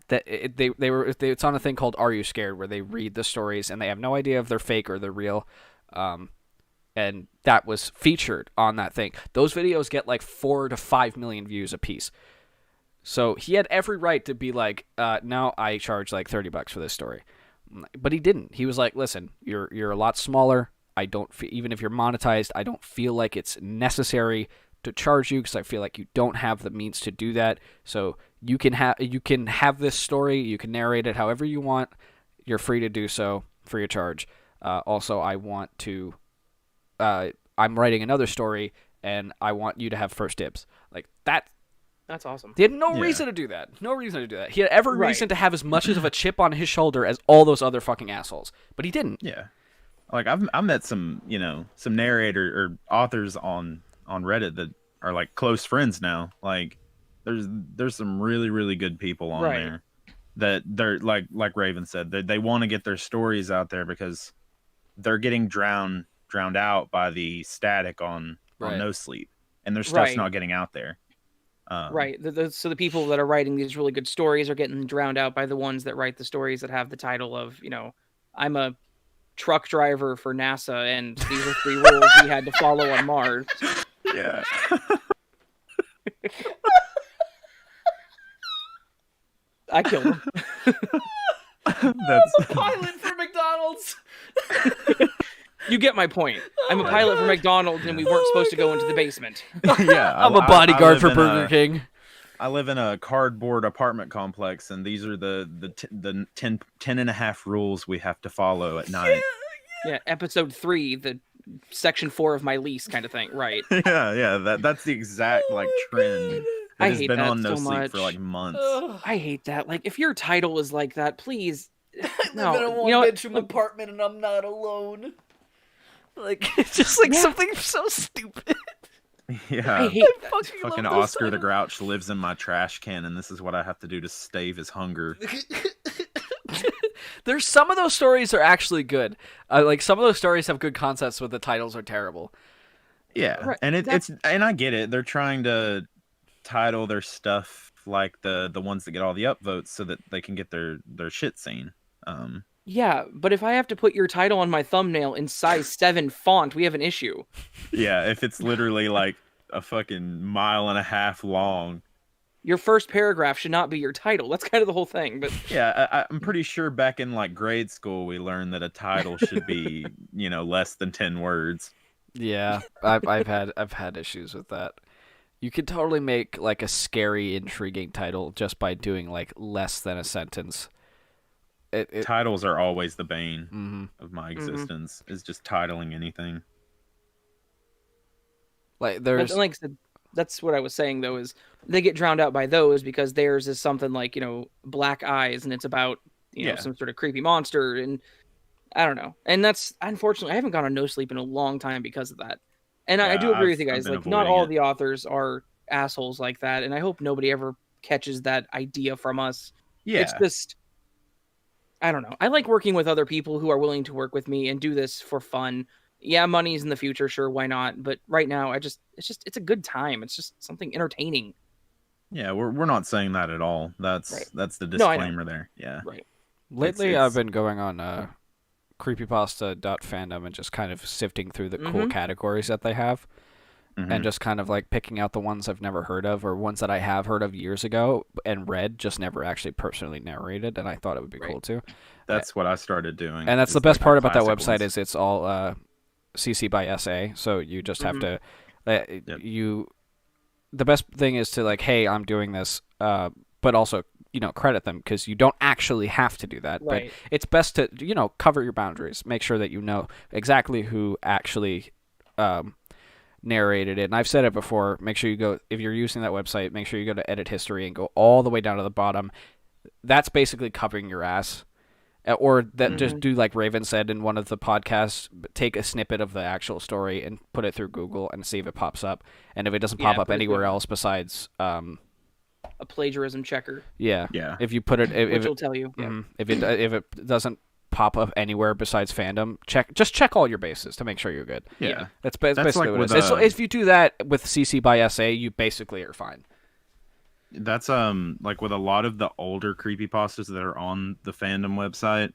[SPEAKER 1] it's on a thing called Are You Scared, where they read the stories and they have no idea if they're fake or they're real. And that was featured on that thing. Those videos get like 4 to 5 million views a piece. So he had every right to be like, no, I charge like $30 for this story. But he didn't. He was like, listen, you're a lot smaller. I don't even if you're monetized, I don't feel like it's necessary to charge you because I feel like you don't have the means to do that. So you can have this story, you can narrate it however you want. You're free to do so free of charge. Also, I'm writing another story and I want you to have first dibs. Like that.
[SPEAKER 2] That's awesome.
[SPEAKER 1] He had no
[SPEAKER 3] Yeah.
[SPEAKER 1] reason to do that. No reason to do that. He had every
[SPEAKER 2] Right.
[SPEAKER 1] reason to have as much of a chip on his shoulder as all those other fucking assholes, but he didn't.
[SPEAKER 3] Yeah. Like I've met some narrator or authors on Reddit that are like close friends now. Like there's some really really good people on
[SPEAKER 2] Right.
[SPEAKER 3] there that they're like Raven said, they want to get their stories out there because they're getting drowned out by the static on
[SPEAKER 1] Right.
[SPEAKER 3] No Sleep, and their stuff's
[SPEAKER 2] Right.
[SPEAKER 3] not getting out there.
[SPEAKER 2] Right. So the people that are writing these really good stories are getting drowned out by the ones that write the stories that have the title of, I'm a truck driver for NASA, and these are 3 rules we had to follow on Mars.
[SPEAKER 3] Yeah.
[SPEAKER 2] I killed him.
[SPEAKER 3] That's
[SPEAKER 1] Pilot for McDonald's.
[SPEAKER 2] You get my point. I'm a pilot for McDonald's, and we weren't supposed to go into the basement.
[SPEAKER 3] yeah.
[SPEAKER 1] I'm a
[SPEAKER 3] I
[SPEAKER 1] bodyguard
[SPEAKER 3] live
[SPEAKER 1] for
[SPEAKER 3] in
[SPEAKER 1] Burger
[SPEAKER 3] a-
[SPEAKER 1] King.
[SPEAKER 3] I live in a cardboard apartment complex, and these are the 10 and a half rules we have to follow at night.
[SPEAKER 2] Yeah, episode 3, the section 4 of my lease kind of thing. Right.
[SPEAKER 3] Yeah. That's the exact like trend that
[SPEAKER 2] I
[SPEAKER 3] has
[SPEAKER 2] hate
[SPEAKER 3] been
[SPEAKER 2] that
[SPEAKER 3] on No
[SPEAKER 2] so
[SPEAKER 3] Sleep
[SPEAKER 2] much.
[SPEAKER 3] for like months.
[SPEAKER 2] I hate that. Like, if your title is like that, please. No,
[SPEAKER 1] live in a
[SPEAKER 2] you know what?
[SPEAKER 1] one-bedroom apartment and I'm not alone. Like it's just like
[SPEAKER 2] Yeah.
[SPEAKER 1] something so stupid.
[SPEAKER 3] Yeah.
[SPEAKER 2] I hate that.
[SPEAKER 3] Fucking
[SPEAKER 1] love this
[SPEAKER 3] Oscar the
[SPEAKER 1] title.
[SPEAKER 3] Grouch lives in my trash can, and this is what I have to do to stave his hunger.
[SPEAKER 1] There's some of those stories are actually good. Like some of those stories have good concepts, but the titles are terrible.
[SPEAKER 3] Yeah,
[SPEAKER 2] Right.
[SPEAKER 3] and
[SPEAKER 2] That's
[SPEAKER 3] and I get it. They're trying to title their stuff like the ones that get all the upvotes so that they can get their shit seen. Um,
[SPEAKER 2] yeah, but if I have to put your title on my thumbnail in size 7 font, we have an issue.
[SPEAKER 3] yeah, if it's literally like a fucking mile and a half long.
[SPEAKER 2] Your first paragraph should not be your title. That's kind of the whole thing. But
[SPEAKER 3] Yeah, I'm pretty sure back in like grade school we learned that a title should be, less than 10 words.
[SPEAKER 1] Yeah, I've had issues with that. You could totally make like a scary, intriguing title just by doing like less than a sentence. It
[SPEAKER 3] Titles are always the bane
[SPEAKER 1] mhm.
[SPEAKER 3] of my existence, is just titling anything.
[SPEAKER 1] Like
[SPEAKER 2] but
[SPEAKER 1] there's
[SPEAKER 2] like I said, that's what I was saying though, is they get drowned out by those because theirs is something like, Black Eyes, and it's about,
[SPEAKER 3] Yeah.
[SPEAKER 2] some sort of creepy monster, and I don't know. And that's, unfortunately, I haven't gone on No Sleep in a long time because of that. And I do
[SPEAKER 3] Yeah,
[SPEAKER 2] agree with you
[SPEAKER 3] I've
[SPEAKER 2] guys.
[SPEAKER 3] been
[SPEAKER 2] Like, not
[SPEAKER 3] avoiding
[SPEAKER 2] all
[SPEAKER 3] it.
[SPEAKER 2] the authors are assholes like that, and I hope nobody ever catches that idea from us. It's
[SPEAKER 3] Yeah.
[SPEAKER 2] just, I don't know. I like working with other people who are willing to work with me and do this for fun. Yeah, money's in the future, sure, why not? But right now, it's a good time. It's just something entertaining.
[SPEAKER 3] Yeah, we're not saying that at all.
[SPEAKER 2] Right.
[SPEAKER 3] That's the
[SPEAKER 2] No, I know.
[SPEAKER 3] disclaimer there. Yeah.
[SPEAKER 2] Right.
[SPEAKER 1] lately
[SPEAKER 3] it's-
[SPEAKER 1] I've been going on creepypasta.fandom and just kind of sifting through the cool
[SPEAKER 2] Mhm.
[SPEAKER 1] categories that they have.
[SPEAKER 3] Mhm.
[SPEAKER 1] And just kind of like picking out the ones I've never heard of or ones that I have heard of years ago and read, just never actually personally narrated, and I thought it would be
[SPEAKER 2] Right.
[SPEAKER 1] cool too.
[SPEAKER 3] That's what I started doing.
[SPEAKER 1] And that's
[SPEAKER 3] is
[SPEAKER 1] the best
[SPEAKER 3] like
[SPEAKER 1] part
[SPEAKER 3] the
[SPEAKER 1] about that
[SPEAKER 3] classic
[SPEAKER 1] website
[SPEAKER 3] ones.
[SPEAKER 1] is it's all CC by SA, so you just have to you. The best thing is to like, hey, I'm doing this, but also credit them because you don't actually have to do that.
[SPEAKER 2] Right.
[SPEAKER 1] But it's best to cover your boundaries, make sure that you know exactly who actually narrated it. And I've said it before. Make sure you go, if you're using that website, make sure you go to edit history and go all the way down to the bottom. That's basically covering your ass. Or that just do like Raven said in one of the podcasts, take a snippet of the actual story and put it through Google and see if it pops up. And if it doesn't pop up
[SPEAKER 2] put it
[SPEAKER 1] anywhere
[SPEAKER 2] through
[SPEAKER 1] else besides,
[SPEAKER 2] a plagiarism checker,
[SPEAKER 1] yeah,
[SPEAKER 3] Yeah.
[SPEAKER 1] if you put it,
[SPEAKER 2] which will tell you. Yeah.
[SPEAKER 1] if it doesn't pop up anywhere besides fandom, check all your bases to make sure you're good.
[SPEAKER 3] Yeah.
[SPEAKER 1] That's basically
[SPEAKER 3] like
[SPEAKER 1] what it
[SPEAKER 3] with,
[SPEAKER 1] is. If you do that with CC by SA, you basically are fine.
[SPEAKER 3] That's like with a lot of the older creepypastas that are on the fandom website,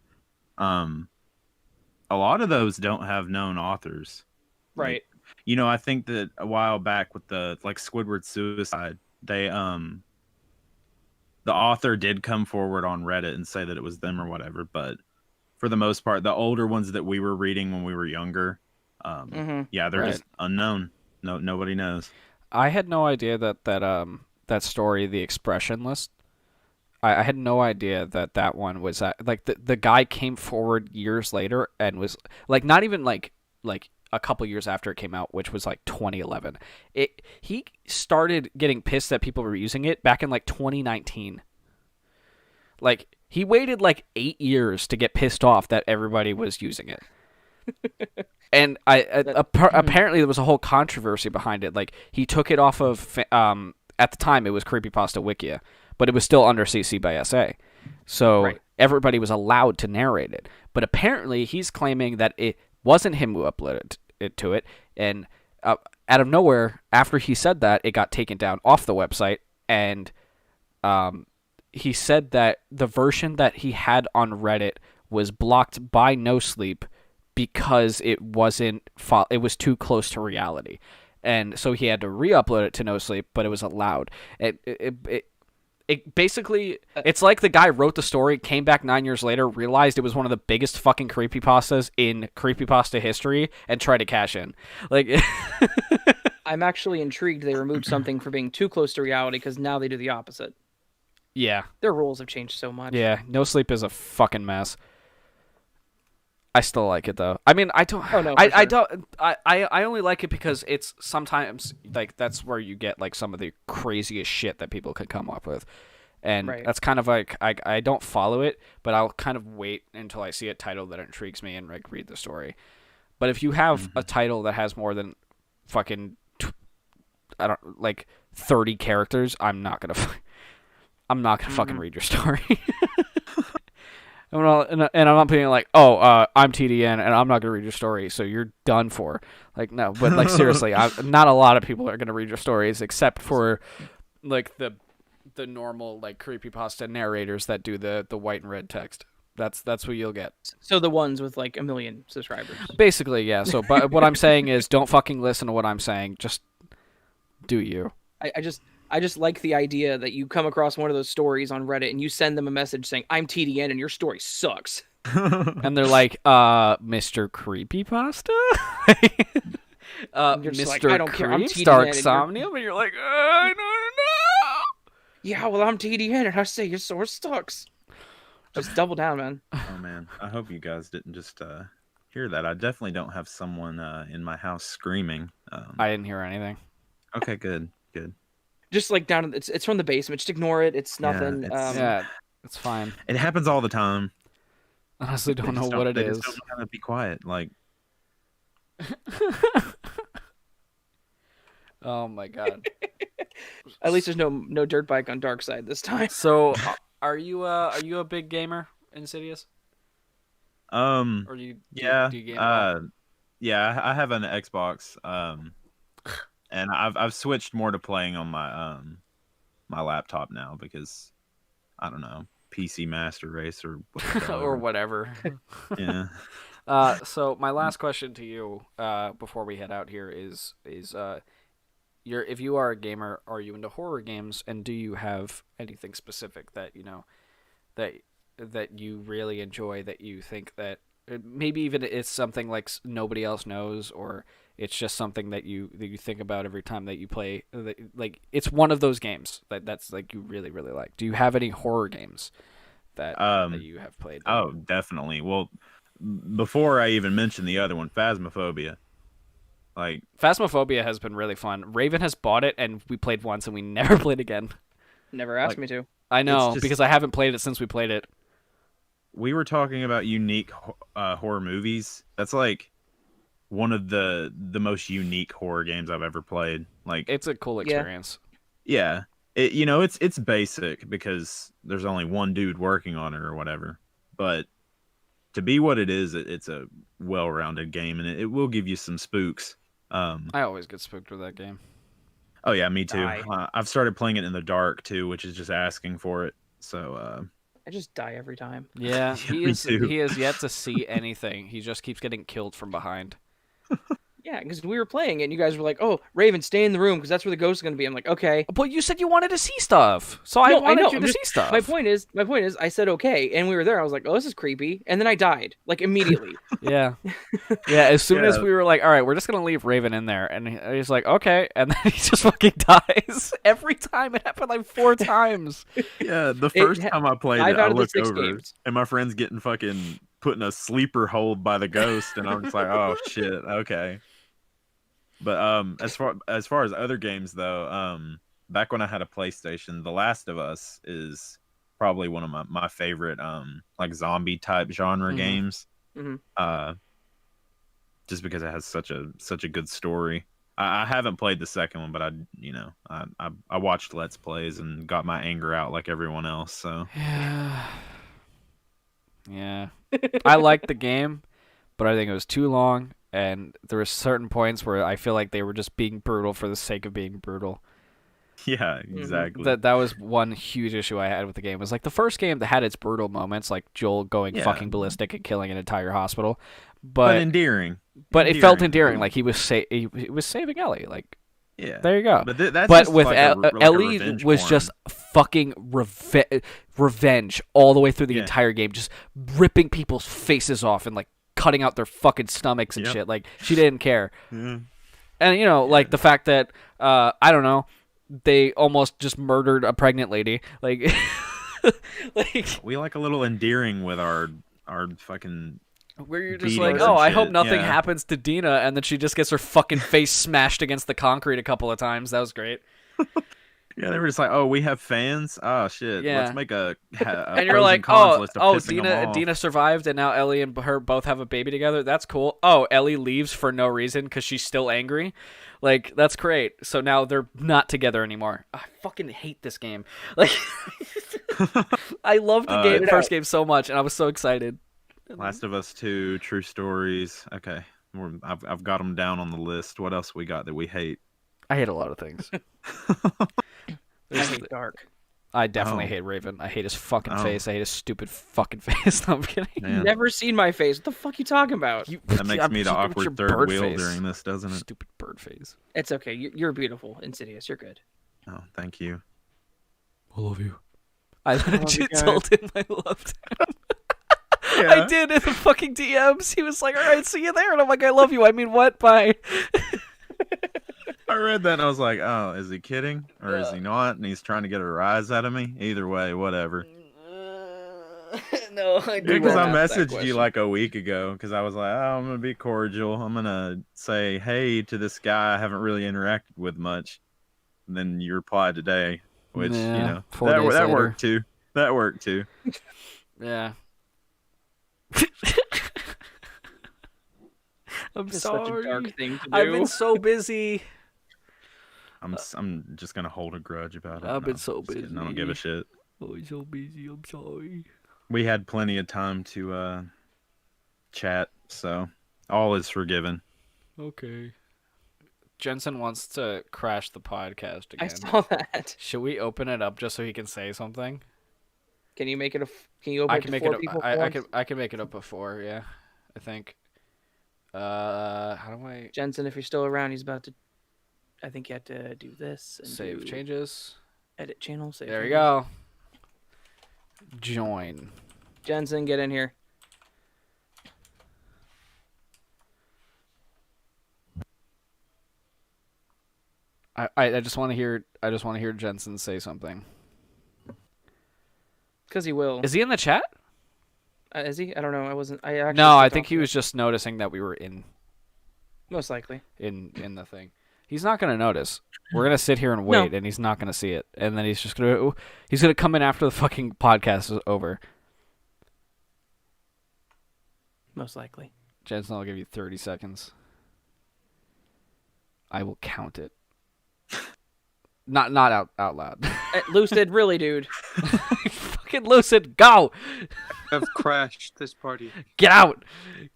[SPEAKER 3] a lot of those don't have known authors.
[SPEAKER 2] Right.
[SPEAKER 3] I think that a while back with the like Squidward suicide, they the author did come forward on Reddit and say that it was them or whatever, but for the most part, the older ones that we were reading when we were younger, yeah, they're
[SPEAKER 1] Right.
[SPEAKER 3] just unknown. No, nobody knows.
[SPEAKER 1] I had no idea that story, The Expressionless. I had no idea that one was like the guy came forward years later and was like not even like a couple years after it came out, which was like 2011. He started getting pissed that people were using it back in like 2019. Like he waited like 8 years to get pissed off that everybody was using it. And apparently there was a whole controversy behind it. Like he took it off of at the time it was Creepypasta Wikia, but it was still under CC by SA. So
[SPEAKER 2] Right.
[SPEAKER 1] everybody was allowed to narrate it. But apparently he's claiming that it wasn't him who uploaded it to it, and out of nowhere, after he said that, it got taken down off the website, and he said that the version that he had on Reddit was blocked by No Sleep because it was too close to reality, and so he had to re-upload it to No Sleep, but it was allowed. It basically, it's like the guy wrote the story, came back 9 years later, realized it was one of the biggest fucking creepypastas in creepypasta history, and tried to cash in. Like,
[SPEAKER 2] I'm actually intrigued they removed something for being too close to reality, because now they do the opposite.
[SPEAKER 1] yeah,
[SPEAKER 2] Their rules have changed so much.
[SPEAKER 1] yeah. No Sleep is a fucking mess. I still like it though. I mean, I don't.
[SPEAKER 2] Oh, no,
[SPEAKER 1] I
[SPEAKER 2] for sure.
[SPEAKER 1] don't. I only like it because it's sometimes like that's where you get like some of the craziest shit that people could come up with, and
[SPEAKER 2] Right.
[SPEAKER 1] that's kind of like I don't follow it, but I'll kind of wait until I see a title that intrigues me and like read the story. But if you have a title that has more than fucking 30 characters, I'm not gonna fucking read your story. And I'm not being like, oh, I'm TDN, and I'm not gonna read your story, so you're done for. Like, no, but like seriously, not a lot of people are gonna read your stories except for like the normal like creepypasta narrators that do the white and red text. That's what you'll get.
[SPEAKER 2] So the ones with like 1 million subscribers.
[SPEAKER 1] Basically, yeah. So, but what I'm saying is, don't fucking listen to what I'm saying. Just do you.
[SPEAKER 2] I just like the idea that you come across one of those stories on Reddit and you send them a message saying, I'm TDN and your story sucks.
[SPEAKER 1] And they're like, Mr. Creepypasta?
[SPEAKER 2] You're
[SPEAKER 1] Mr.
[SPEAKER 2] like, I don't care, I'm
[SPEAKER 1] Creeps,
[SPEAKER 2] TDN,
[SPEAKER 1] Dark
[SPEAKER 2] and
[SPEAKER 1] Somnium? And you're like, I don't know.
[SPEAKER 2] Yeah, well, I'm TDN and I say your source sucks. Just double down, man.
[SPEAKER 3] Oh man, I hope you guys didn't just hear that. I definitely don't have someone in my house screaming.
[SPEAKER 1] I didn't hear anything.
[SPEAKER 3] Okay, good.
[SPEAKER 2] Just like down, it's from the basement. Just ignore it. It's nothing.
[SPEAKER 1] Yeah, it's fine.
[SPEAKER 3] It happens all the time.
[SPEAKER 1] Honestly, don't know what it is.
[SPEAKER 3] Just don't know how to be quiet. Like,
[SPEAKER 1] oh my god.
[SPEAKER 2] At least there's no dirt bike on Dark Side this time.
[SPEAKER 1] So, are you a big gamer, Insidious? Or do you game at all?
[SPEAKER 3] Yeah, I have an Xbox. And I've switched more to playing on my my laptop now because I don't know, PC Master Race or whatever.
[SPEAKER 1] Or whatever.
[SPEAKER 3] Yeah.
[SPEAKER 1] So my last question to you, before we head out here is if you are a gamer, are you into horror games, and do you have anything specific that that you really enjoy, that you think that maybe even it's something like nobody else knows, or it's just something that you think about every time that you play, like it's one of those games that's like you really really like? Do you have any horror games that you have played?
[SPEAKER 3] Oh, definitely. Well, before I even mention the other one, Phasmophobia. Like,
[SPEAKER 1] Phasmophobia has been really fun. Raven has bought it, and we played once, and we never played again.
[SPEAKER 2] Never asked me to.
[SPEAKER 1] I know, because I haven't played it since we played it.
[SPEAKER 3] We were talking about unique horror movies. That's like one of the most unique horror games I've ever played. Like,
[SPEAKER 1] it's a cool experience.
[SPEAKER 3] Yeah. It's basic because there's only one dude working on it or whatever. But to be what it is, it's a well-rounded game, and it will give you some spooks.
[SPEAKER 1] I always get spooked with that game.
[SPEAKER 3] Oh yeah, me too. I've started playing it in the dark too, which is just asking for it. So
[SPEAKER 2] I just die every time.
[SPEAKER 1] Yeah,
[SPEAKER 3] me too.
[SPEAKER 1] he has yet to see anything. He just keeps getting killed from behind.
[SPEAKER 2] Yeah, because we were playing it and you guys were like, "Oh, Raven, stay in the room because that's where the ghost is going to be." I'm like, "Okay."
[SPEAKER 1] But you said you wanted to see stuff, so I wanted you to see stuff.
[SPEAKER 2] My point is, I said okay, and we were there. I was like, "Oh, this is creepy," and then I died like immediately.
[SPEAKER 1] Yeah. As soon as we were like, "All right, we're just gonna leave Raven in there," and he's like, "Okay," and then he just fucking dies every time. It happened like 4 times.
[SPEAKER 3] Yeah, the first time I played it, I looked over
[SPEAKER 2] games.
[SPEAKER 3] and my friend's getting fucking put in a sleeper hold by the ghost, and I'm just like, "Oh shit, okay." But as far as other games though, back when I had a PlayStation, The Last of Us is probably one of my favorite like zombie type genre games.
[SPEAKER 2] Mm-hmm.
[SPEAKER 3] Just because it has such a good story. I haven't played the second one, but I watched Let's Plays and got my anger out like everyone else. So
[SPEAKER 1] yeah, I liked the game, but I think it was too long. And there were certain points where I feel like they were just being brutal for the sake of being brutal.
[SPEAKER 3] Yeah, exactly.
[SPEAKER 1] That was one huge issue I had with the game. It was like the first game that had its brutal moments, like Joel going fucking ballistic and killing an entire hospital. But
[SPEAKER 3] endearing.
[SPEAKER 1] But it felt endearing. Like he was saving Ellie. Like,
[SPEAKER 3] yeah,
[SPEAKER 1] there you go.
[SPEAKER 3] But
[SPEAKER 1] with
[SPEAKER 3] like
[SPEAKER 1] Ellie was just fucking revenge all the way through the entire game, just ripping people's faces off and like cutting out their fucking stomachs and shit. Like, she didn't care.
[SPEAKER 3] Yeah.
[SPEAKER 1] And like the fact that I don't know, they almost just murdered a pregnant lady. Like, like
[SPEAKER 3] we like a little endearing with our fucking.
[SPEAKER 1] Where you're just like, oh, I hope nothing happens to Dina, and then she just gets her fucking face smashed against the concrete a couple of times. That was great.
[SPEAKER 3] Yeah, they were just like, oh, we have fans? Oh, shit.
[SPEAKER 1] Yeah.
[SPEAKER 3] Let's make a
[SPEAKER 1] and you're like, Dina survived, and now Ellie and her both have a baby together. That's cool. Oh, Ellie leaves for no reason because she's still angry. Like, that's great. So now they're not together anymore. I fucking hate this game. Like, I loved the
[SPEAKER 3] Get
[SPEAKER 1] game,
[SPEAKER 2] it
[SPEAKER 1] first
[SPEAKER 2] out.
[SPEAKER 1] game so much, and I was so excited.
[SPEAKER 3] Last of Us 2, True Stories. Okay, I've got them down on the list. What else we got that we hate?
[SPEAKER 1] I hate a lot of things.
[SPEAKER 2] I hate Dark.
[SPEAKER 1] I definitely
[SPEAKER 3] Oh.
[SPEAKER 1] hate Raven. I hate his fucking
[SPEAKER 3] Oh.
[SPEAKER 1] face. I hate his stupid fucking face. No, I'm kidding.
[SPEAKER 3] Man,
[SPEAKER 2] Never seen my face. What the fuck you talking about?
[SPEAKER 3] that makes me the
[SPEAKER 1] With your
[SPEAKER 3] awkward
[SPEAKER 1] bird
[SPEAKER 3] third wheel
[SPEAKER 1] face.
[SPEAKER 3] during this, doesn't it?
[SPEAKER 1] Stupid bird face.
[SPEAKER 2] It's okay. You're beautiful, Insidious. You're good.
[SPEAKER 3] Oh, thank you.
[SPEAKER 1] I love you. I
[SPEAKER 2] love you
[SPEAKER 1] legit
[SPEAKER 2] guys.
[SPEAKER 1] told him I loved him. I
[SPEAKER 3] Yeah.
[SPEAKER 1] did in the fucking DMs. He was like, "All right, see you there," and I'm like, "I love you." I mean, what? Bye.
[SPEAKER 3] I read that and I was like, oh, is he kidding or is he not? And he's trying to get a rise out of me. Either way, whatever.
[SPEAKER 1] No, I do.
[SPEAKER 3] Because I
[SPEAKER 1] won't ask that
[SPEAKER 3] messaged you
[SPEAKER 1] question.
[SPEAKER 3] like a week ago because I was like, oh, I'm gonna be cordial. I'm gonna say hey to this guy I haven't really interacted with much. And then you replied today, which
[SPEAKER 1] Yeah,
[SPEAKER 3] you know
[SPEAKER 1] 4 days
[SPEAKER 3] that
[SPEAKER 1] later.
[SPEAKER 3] worked too. That worked too.
[SPEAKER 1] Yeah. I'm
[SPEAKER 2] It's
[SPEAKER 1] sorry.
[SPEAKER 2] such a dark thing to do.
[SPEAKER 1] I've been so busy.
[SPEAKER 3] I'm just gonna hold a grudge about it.
[SPEAKER 1] I've been
[SPEAKER 3] No,
[SPEAKER 1] so
[SPEAKER 3] just kidding. I don't
[SPEAKER 1] busy.
[SPEAKER 3] give a shit.
[SPEAKER 1] Oh, I'm so busy. I'm sorry.
[SPEAKER 3] We had plenty of time to chat, so all is forgiven.
[SPEAKER 1] Okay. Jensen wants to crash the podcast
[SPEAKER 2] I
[SPEAKER 1] again.
[SPEAKER 2] saw that.
[SPEAKER 1] Should we open it up just so he can say something?
[SPEAKER 2] Can you make it Can you open
[SPEAKER 1] I
[SPEAKER 2] it
[SPEAKER 1] can
[SPEAKER 2] to
[SPEAKER 1] make
[SPEAKER 2] 4
[SPEAKER 1] it.
[SPEAKER 2] people?
[SPEAKER 1] I can make it up before. Yeah, I think. How do I
[SPEAKER 2] Jensen, if you're still around, he's about to. I think you have to do this and
[SPEAKER 1] save
[SPEAKER 2] do
[SPEAKER 1] changes?
[SPEAKER 2] edit channel. Save
[SPEAKER 1] There we
[SPEAKER 2] changes.
[SPEAKER 1] go. Join.
[SPEAKER 2] Jensen, get in here.
[SPEAKER 1] I just want to hear Jensen say something.
[SPEAKER 2] Because he will.
[SPEAKER 1] Is he in the chat?
[SPEAKER 2] Is he? I don't know. I wasn't. I actually.
[SPEAKER 1] No, I
[SPEAKER 2] clicked
[SPEAKER 1] think
[SPEAKER 2] off
[SPEAKER 1] he
[SPEAKER 2] of
[SPEAKER 1] was
[SPEAKER 2] it.
[SPEAKER 1] just noticing that we were in
[SPEAKER 2] Most likely.
[SPEAKER 1] the thing. He's not gonna notice. We're gonna sit here and wait, and he's not gonna see it. And then he's gonna come in after the fucking podcast is over.
[SPEAKER 2] Most likely.
[SPEAKER 1] Jensen, I'll give you 30 seconds. I will count it. Not out loud.
[SPEAKER 2] Lucid, really, dude.
[SPEAKER 1] Fucking Lucid, go!
[SPEAKER 4] I've crashed this party.
[SPEAKER 1] Get out!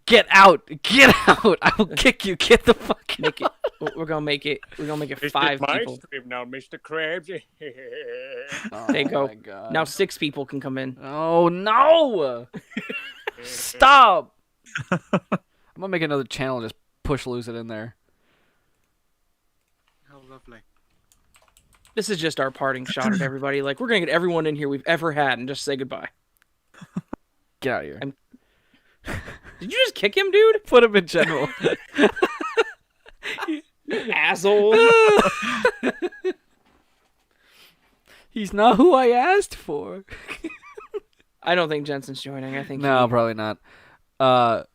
[SPEAKER 1] Get out! Get out! I will kick you. Get the fuck
[SPEAKER 2] Make it. We're gonna make it. We're gonna make it
[SPEAKER 5] It's
[SPEAKER 2] 5
[SPEAKER 5] my
[SPEAKER 2] people.
[SPEAKER 5] stream now, Mr. Krabs.
[SPEAKER 1] out.
[SPEAKER 2] There you go.
[SPEAKER 1] My God.
[SPEAKER 2] Now 6 people can come in.
[SPEAKER 1] Oh no! Stop! I'm gonna make another channel and just push Lucid in there.
[SPEAKER 4] How lovely.
[SPEAKER 2] This is just our parting shot at everybody. Like, we're gonna get everyone in here we've ever had and just say goodbye.
[SPEAKER 1] Get out of here.
[SPEAKER 2] Did you just kick him, dude?
[SPEAKER 1] Put him in general.
[SPEAKER 2] Asshole.
[SPEAKER 1] He's not who I asked for.
[SPEAKER 2] I don't think Jensen's joining. I think
[SPEAKER 1] No, probably not. All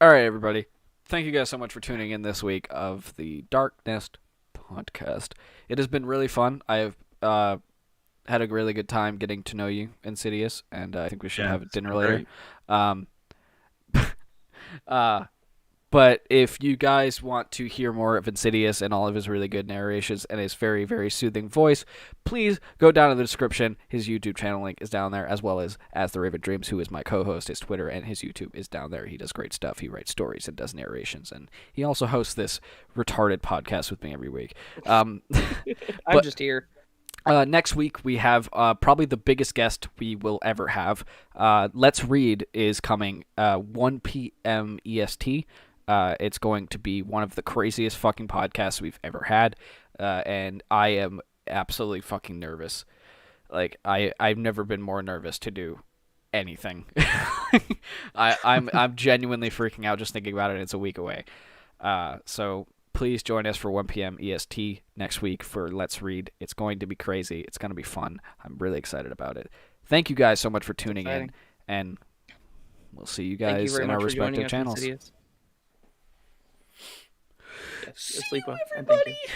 [SPEAKER 1] right, everybody. Thank you guys so much for tuning in this week of the TheDarkNest podcast. It has been really fun. I've had a really good time getting to know you, Insidious, and I think we should
[SPEAKER 3] Yeah,
[SPEAKER 1] have a
[SPEAKER 3] it's
[SPEAKER 1] dinner
[SPEAKER 3] been
[SPEAKER 1] later.
[SPEAKER 3] great.
[SPEAKER 1] But if you guys want to hear more of Insidious and all of his really good narrations and his very, very soothing voice, please go down in the description. His YouTube channel link is down there, as well as The Raven Dreams, who is my co-host. His Twitter and his YouTube is down there. He does great stuff. He writes stories and does narrations, and he also hosts this retarded podcast with me every week.
[SPEAKER 2] I'm just here.
[SPEAKER 1] Next week, we have probably the biggest guest we will ever have. Let's Read is coming 1 p.m. EST. It's going to be one of the craziest fucking podcasts we've ever had, and I am absolutely fucking nervous. Like, I've never been more nervous to do anything. I'm genuinely freaking out just thinking about it. It's a week away. So please join us for 1 p.m. EST next week for Let's Read. It's going to be crazy. It's going to be fun. I'm really excited about it. Thank you guys so much for tuning in, and we'll see you
[SPEAKER 2] Thank you
[SPEAKER 1] guys
[SPEAKER 2] very
[SPEAKER 1] in
[SPEAKER 2] much
[SPEAKER 1] our
[SPEAKER 2] for joining
[SPEAKER 1] respective
[SPEAKER 2] us,
[SPEAKER 1] channels.
[SPEAKER 2] Insidious. Yes, sleep well. And
[SPEAKER 1] everybody.
[SPEAKER 2] thank you.